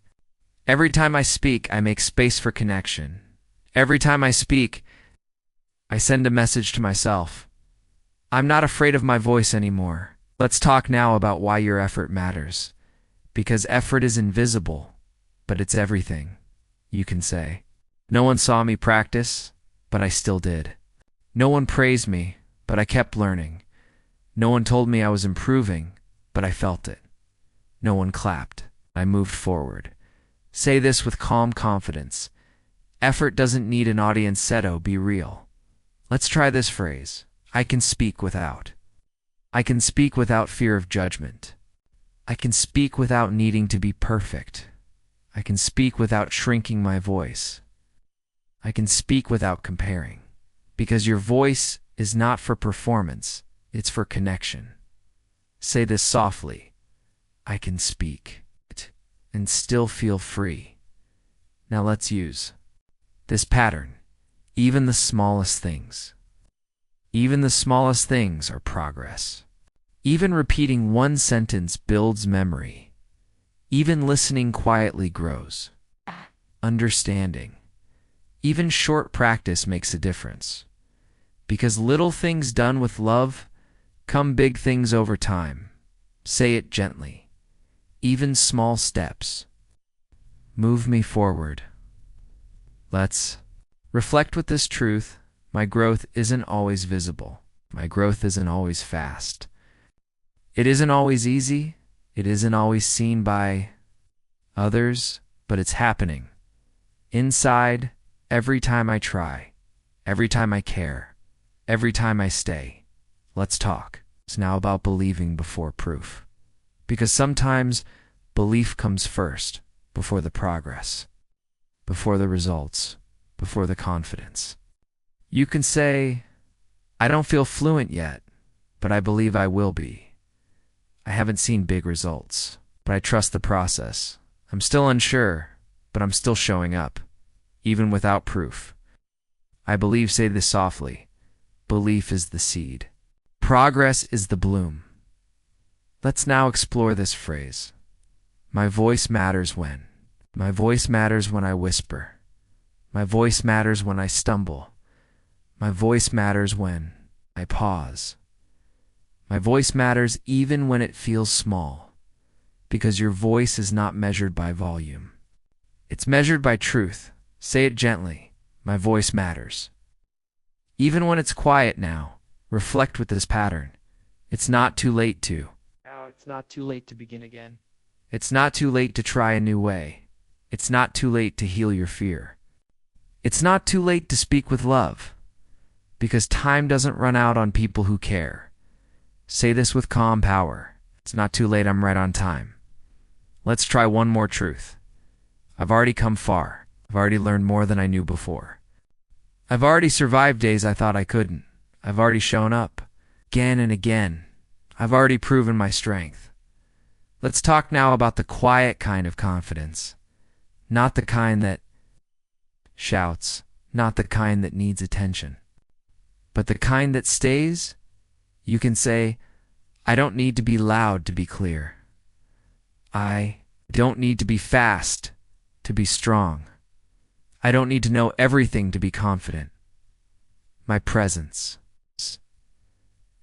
Every time I speak, I make space for connection. Every time I speak, I send a message to myself. I'm not afraid of my voice anymore. Let's talk now about why your effort matters. Because effort is invisible, but it's everything. You can say, no one saw me practice, but I still did. No one praised me, but I kept learning. No one told me I was improving, but I felt it. No one clapped. I moved forward. Say this with calm confidence. Effort doesn't need an audience setto, be real. Let's try this phrase. I can speak without. I can speak without fear of judgment. I can speak without needing to be perfect. I can speak without shrinking my voice. I can speak without comparing. Because your voice is not for performance, it's for connection. Say this softly. I can speak and still feel free. Now let's use this pattern. Even the smallest things. Even the smallest things are progress. Even repeating one sentence builds memory. Even listening quietly grows. Understanding. Even short practice makes a difference. Because little things done with love come big things over time. Say it gently. Even small steps move me forward. Let's reflect with this truth. My growth isn't always visible. My growth isn't always fast. It isn't always easy. It isn't always seen by others, but it's happening. Inside, every time I try, every time I care, every time I stay. Let's talk. It's now about believing before proof. Because sometimes belief comes first, before the progress, before the results, before the confidence. You can say, I don't feel fluent yet, but I believe I will be. I haven't seen big results, but I trust the process. I'm still unsure, but I'm still showing up, even without proof. I believe, say this softly, belief is the seed. Progress is the bloom. Let's now explore this phrase. My voice matters when. My voice matters when I whisper. My voice matters when I stumble. My voice matters when I pause. My voice matters even when it feels small, because your voice is not measured by volume. It's measured by truth. Say it gently. My voice matters. Even when it's quiet now, reflect with this pattern. It's not too late to. It's not too late to begin again. It's not too late to try a new way. It's not too late to heal your fear. It's not too late to speak with love, because time doesn't run out on people who care. Say this with calm power. It's not too late, I'm right on time. Let's try one more truth. I've already come far. I've already learned more than I knew before. I've already survived days I thought I couldn't. I've already shown up again and again. I've already proven my strength. Let's talk now about the quiet kind of confidence. Not the kind that shouts, not the kind that needs attention, but the kind that stays. You can say, I don't need to be loud to be clear. I don't need to be fast to be strong. I don't need to know everything to be confident. My presence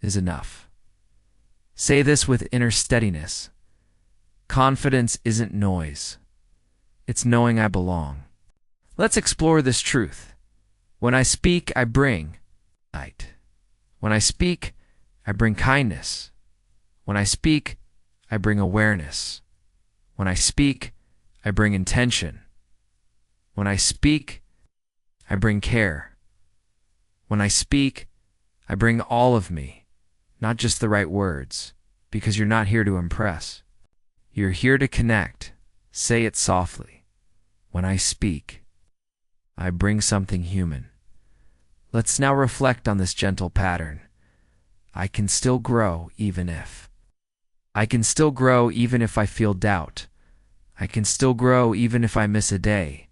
is enough. Say this with inner steadiness. Confidence isn't noise. It's knowing I belong. Let's explore this truth. When I speak, I bring light. When I speak, I bring kindness. When I speak, I bring awareness. When I speak, I bring intention. When I speak, I bring care. When I speak, I bring all of me, not just the right words, because you're not here to impress. You're here to connect. Say it softly. When I speak, I bring something human. Let's now reflect on this gentle pattern. I can still grow even if. I can still grow even if I feel doubt. I can still grow even if I miss a day.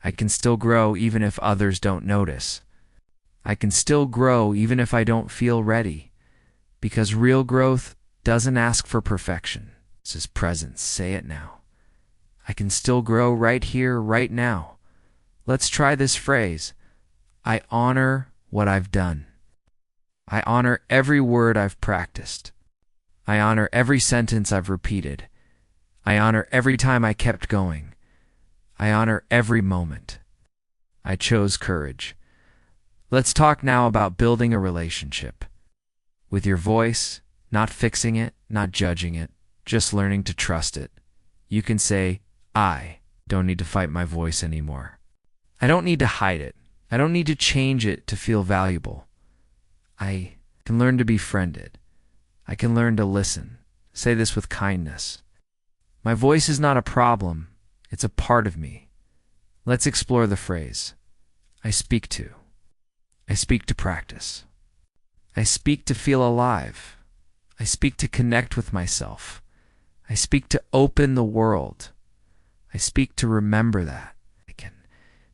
I can still grow even if others don't notice. I can still grow even if I don't feel ready, because real growth doesn't ask for perfection. It's His presence. Say it now. I can still grow right here, right now. Let's try this phrase. I honor what I've done. I honor every word I've practiced. I honor every sentence I've repeated. I honor every time I kept going. I honor every moment. I chose courage. Let's talk now about building a relationship. With your voice, not fixing it, not judging it, just learning to trust it. You can say, I don't need to fight my voice anymore. I don't need to hide it. I don't need to change it to feel valuable. I can learn to be friended. I can learn to listen. Say this with kindness. My voice is not a problem. It's a part of me. Let's explore the phrase. I speak to. I speak to practice. I speak to feel alive. I speak to connect with myself. I speak to open the world. I speak to remember that.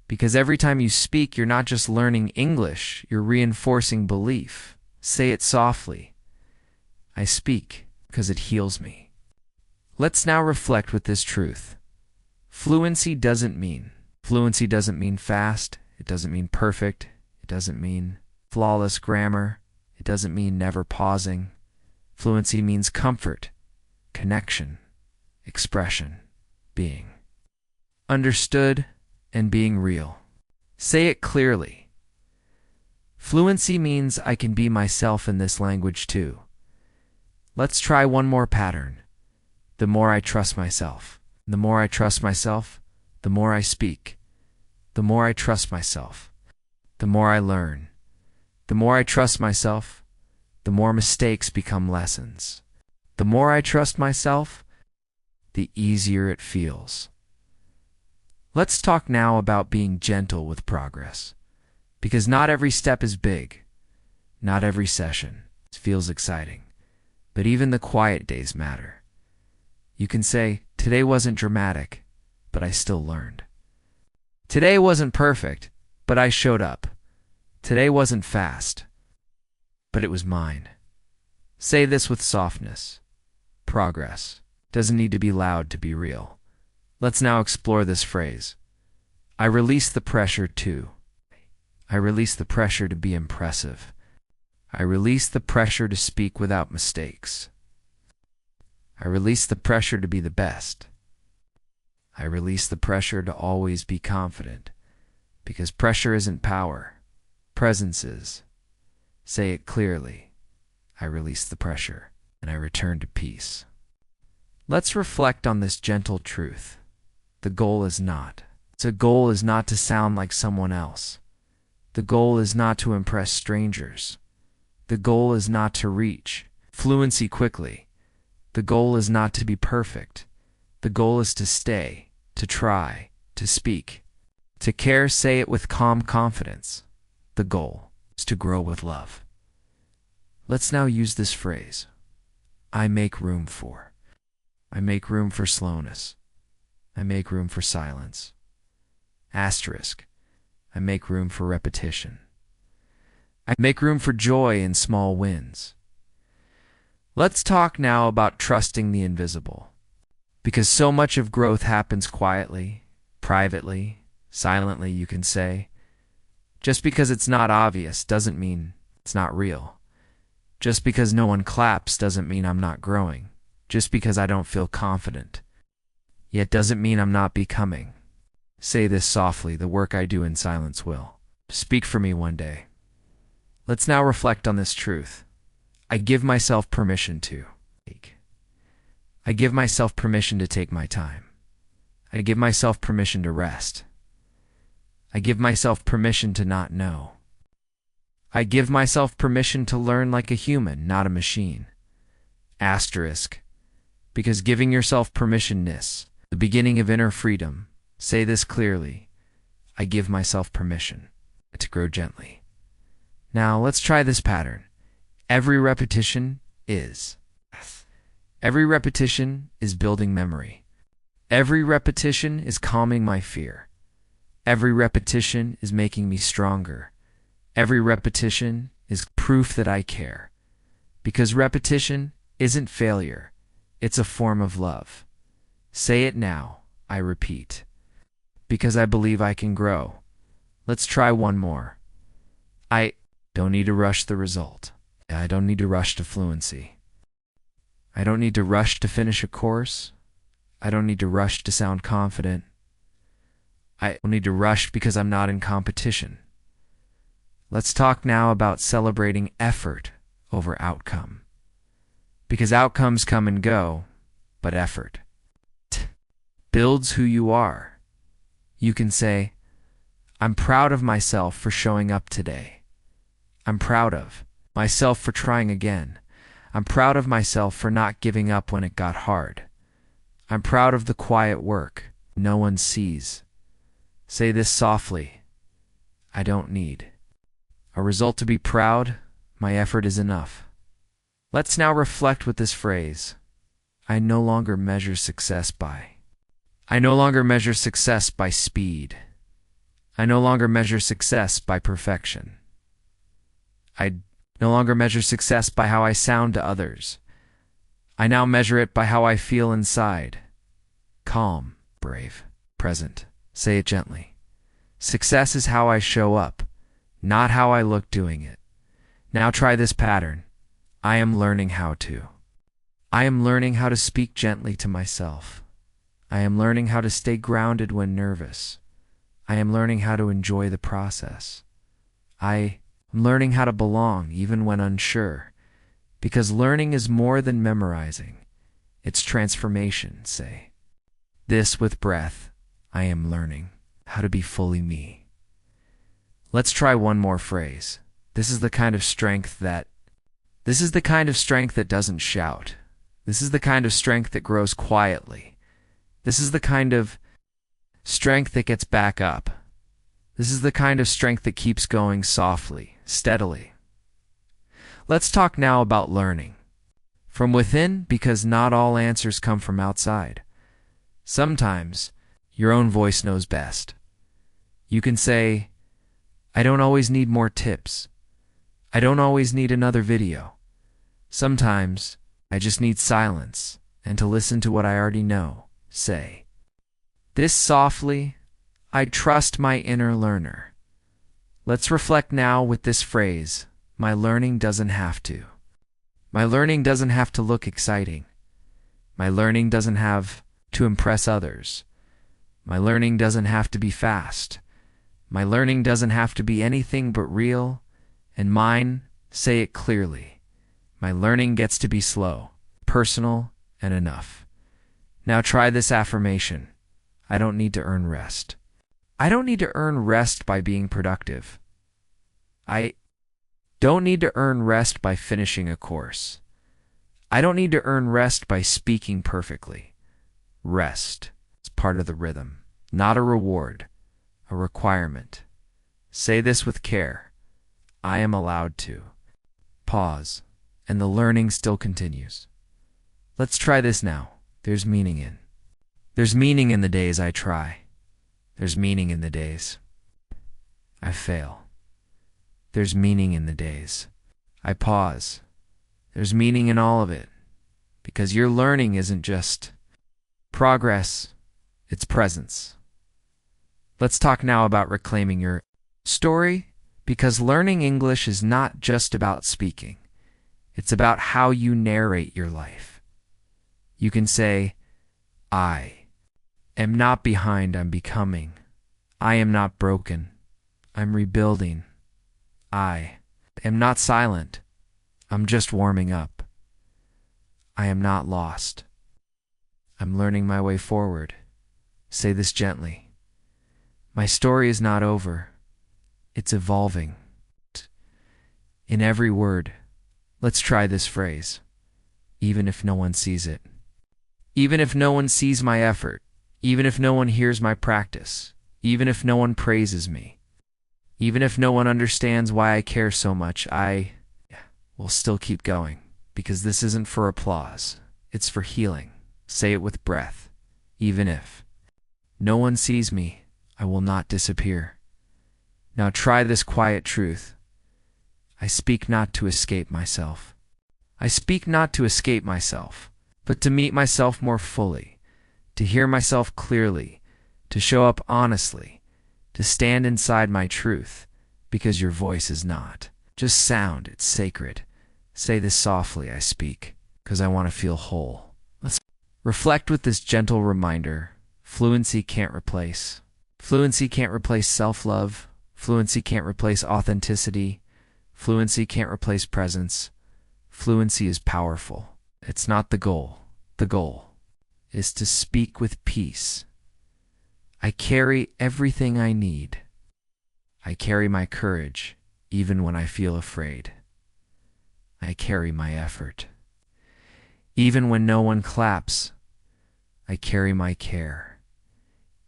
Because every time you speak, you're not just learning English, you're reinforcing belief. Say it softly. I speak because it heals me. Let's now reflect with this truth. Fluency doesn't mean fast. It doesn't mean perfect. It doesn't mean flawless grammar. It doesn't mean never pausing. Fluency means comfort, connection, expression, being understood, and being real. Say it clearly. Fluency means I can be myself in this language too. Let's try one more pattern. The more I trust myself. The more I trust myself, the more I speak. The more I trust myself, the more I learn. The more I trust myself, the more mistakes become lessons. The more I trust myself, the easier it feels. Let's talk now about being gentle with progress, because not every step is big. Not every session feels exciting, but even the quiet days matter. You can say, today wasn't dramatic, but I still learned. Today wasn't perfect, but I showed up. Today wasn't fast, but it was mine. Say this with softness. Progress doesn't need to be loud to be real. Let's now explore this phrase. I release the pressure to. I release the pressure to be impressive. I release the pressure to speak without mistakes. I release the pressure to be the best. I release the pressure to always be confident, because pressure isn't power, presence is. Say it clearly. I release the pressure, and I return to peace. Let's reflect on this gentle truth. The goal is not to sound like someone else. The goal is not to impress strangers. The goal is not to reach fluency quickly. The goal is not to be perfect. The goal is to stay, to try, to speak, to care. Say it with calm confidence. The goal is to grow with love. Let's now use this phrase. I make room for. I make room for slowness. I make room for silence. Asterisk. I make room for repetition. I make room for joy in small wins. Let's talk now about trusting the invisible. Because so much of growth happens quietly, privately, silently, you can say. Just because it's not obvious doesn't mean it's not real. Just because no one claps doesn't mean I'm not growing. Just because I don't feel confident, yet doesn't mean I'm not becoming. Say this softly, the work I do in silence will speak for me one day. Let's now reflect on this truth. I give myself permission to speak. I give myself permission to take my time. I give myself permission to rest. I give myself permission to not know. I give myself permission to learn like a human, not a machine. Asterisk. Because giving yourself permission-ness, the beginning of inner freedom. Say this clearly. I give myself permission to grow gently. Now let's try this pattern. Every repetition is. Every repetition is building memory. Every repetition is calming my fear. Every repetition is making me stronger. Every repetition is proof that I care. Because repetition isn't failure, it's a form of love. Say it now, I repeat. Because I believe I can grow. Let's try one more. I don't need to rush the result. I don't need to rush to fluency. I don't need to rush to finish a course. I don't need to rush to sound confident. I don't need to rush because I'm not in competition. Let's talk now about celebrating effort over outcome. Because outcomes come and go, but effort builds who you are. You can say, I'm proud of myself for showing up today. I'm proud of myself for trying again. I'm proud of myself for not giving up when it got hard. I'm proud of the quiet work no one sees. Say this softly. I don't need a result to be proud. My effort is enough. Let's now reflect with this phrase. I no longer measure success by. I no longer measure success by speed. I no longer measure success by perfection. I no longer measure success by how I sound to others. I now measure it by how I feel inside. Calm, brave, present. Say it gently. Success is how I show up, not how I look doing it. Now try this pattern. I am learning how to. I am learning how to speak gently to myself. I am learning how to stay grounded when nervous. I am learning how to enjoy the process. I am learning how to belong even when unsure. Because learning is more than memorizing. It's transformation, say. This with breath. I am learning how to be fully me. Let's try one more phrase. This is the kind of strength that doesn't shout. This is the kind of strength that grows quietly. This is the kind of strength that gets back up. This is the kind of strength that keeps going softly, steadily. Let's talk now about learning. From within, because not all answers come from outside. Sometimes, your own voice knows best. You can say, I don't always need more tips. I don't always need another video. Sometimes, I just need silence and to listen to what I already know. Say this softly. I trust my inner learner. Let's reflect now with this phrase. My learning doesn't have to. My learning doesn't have to look exciting. My learning doesn't have to impress others. My learning doesn't have to be fast. My learning doesn't have to be anything but real and mine. Say it clearly. My learning gets to be slow, personal, and enough. Now try this affirmation. I don't need to earn rest. I don't need to earn rest by being productive. I don't need to earn rest by finishing a course. I don't need to earn rest by speaking perfectly. Rest is part of the rhythm, not a reward, a requirement. Say this with care. I am allowed to. Pause, and the learning still continues. Let's try this now. There's meaning in the days I try. There's meaning in the days I fail. There's meaning in the days I pause. There's meaning in all of it. Because your learning isn't just progress, it's presence. Let's talk now about reclaiming your story, because learning English is not just about speaking. It's about how you narrate your life. You can say, I am not behind, I'm becoming. I am not broken, I'm rebuilding. I am not silent, I'm just warming up. I am not lost, I'm learning my way forward. Say this gently. My story is not over, it's evolving. In every word, let's try this phrase, even if no one sees it. Even if no one sees my effort, even if no one hears my practice, even if no one praises me, even if no one understands why I care so much, I will still keep going, because this isn't for applause, it's for healing. Say it with breath. Even if no one sees me, I will not disappear. Now try this quiet truth. I speak not to escape myself. I speak not to escape myself, but to meet myself more fully, to hear myself clearly, to show up honestly, to stand inside my truth, because your voice is not just sound, it's sacred. Say this softly, I speak, because I want to feel whole. Let's reflect with this gentle reminder. Fluency can't replace. Fluency can't replace self-love. Fluency can't replace authenticity. Fluency can't replace presence. Fluency is powerful. It's not the goal. The goal is to speak with peace. I carry everything I need. I carry my courage, even when I feel afraid. I carry my effort. Even when no one claps, I carry my care.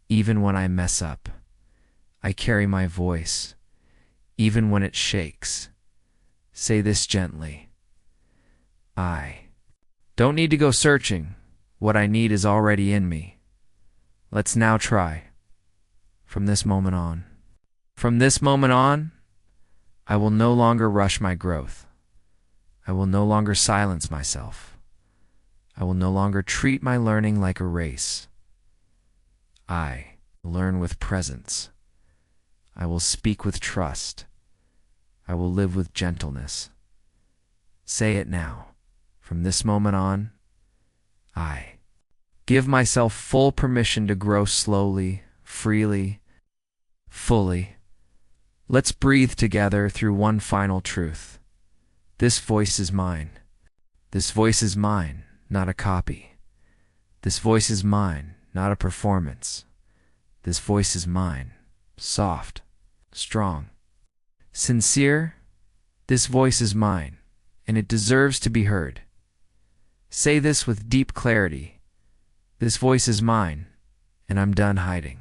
Even when I mess up, I carry my voice. Even when it shakes, say this gently. I don't need to go searching. What I need is already in me. Let's now try. From this moment on. From this moment on, I will no longer rush my growth. I will no longer silence myself. I will no longer treat my learning like a race. I learn with presence. I will speak with trust. I will live with gentleness. Say it now. From this moment on, I give myself full permission to grow slowly, freely, fully. Let's breathe together through one final truth. This voice is mine. This voice is mine, not a copy. This voice is mine, not a performance. This voice is mine, soft, strong, sincere. This voice is mine, and it deserves to be heard. Say this with deep clarity. This voice is mine, and I'm done hiding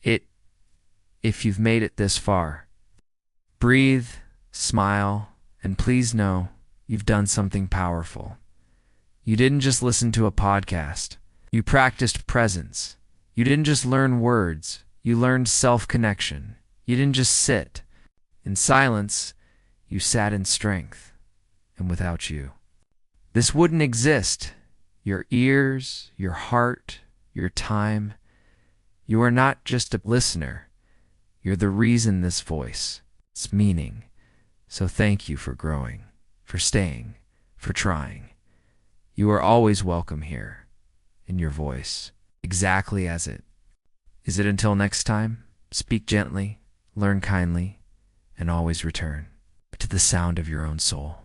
it. If you've made it this far, breathe, smile, and please know you've done something powerful. You didn't just listen to a podcast. You practiced presence. You didn't just learn words. You learned self-connection. You didn't just sit in silence. You sat in strength. And without you, this wouldn't exist. Your ears, your heart, your time. You are not just a listener. You're the reason this voice. It's meaning. So thank you for growing, for staying, for trying. You are always welcome here, in your voice, exactly as it is. It until next time, speak gently, learn kindly, and always return to the sound of your own soul.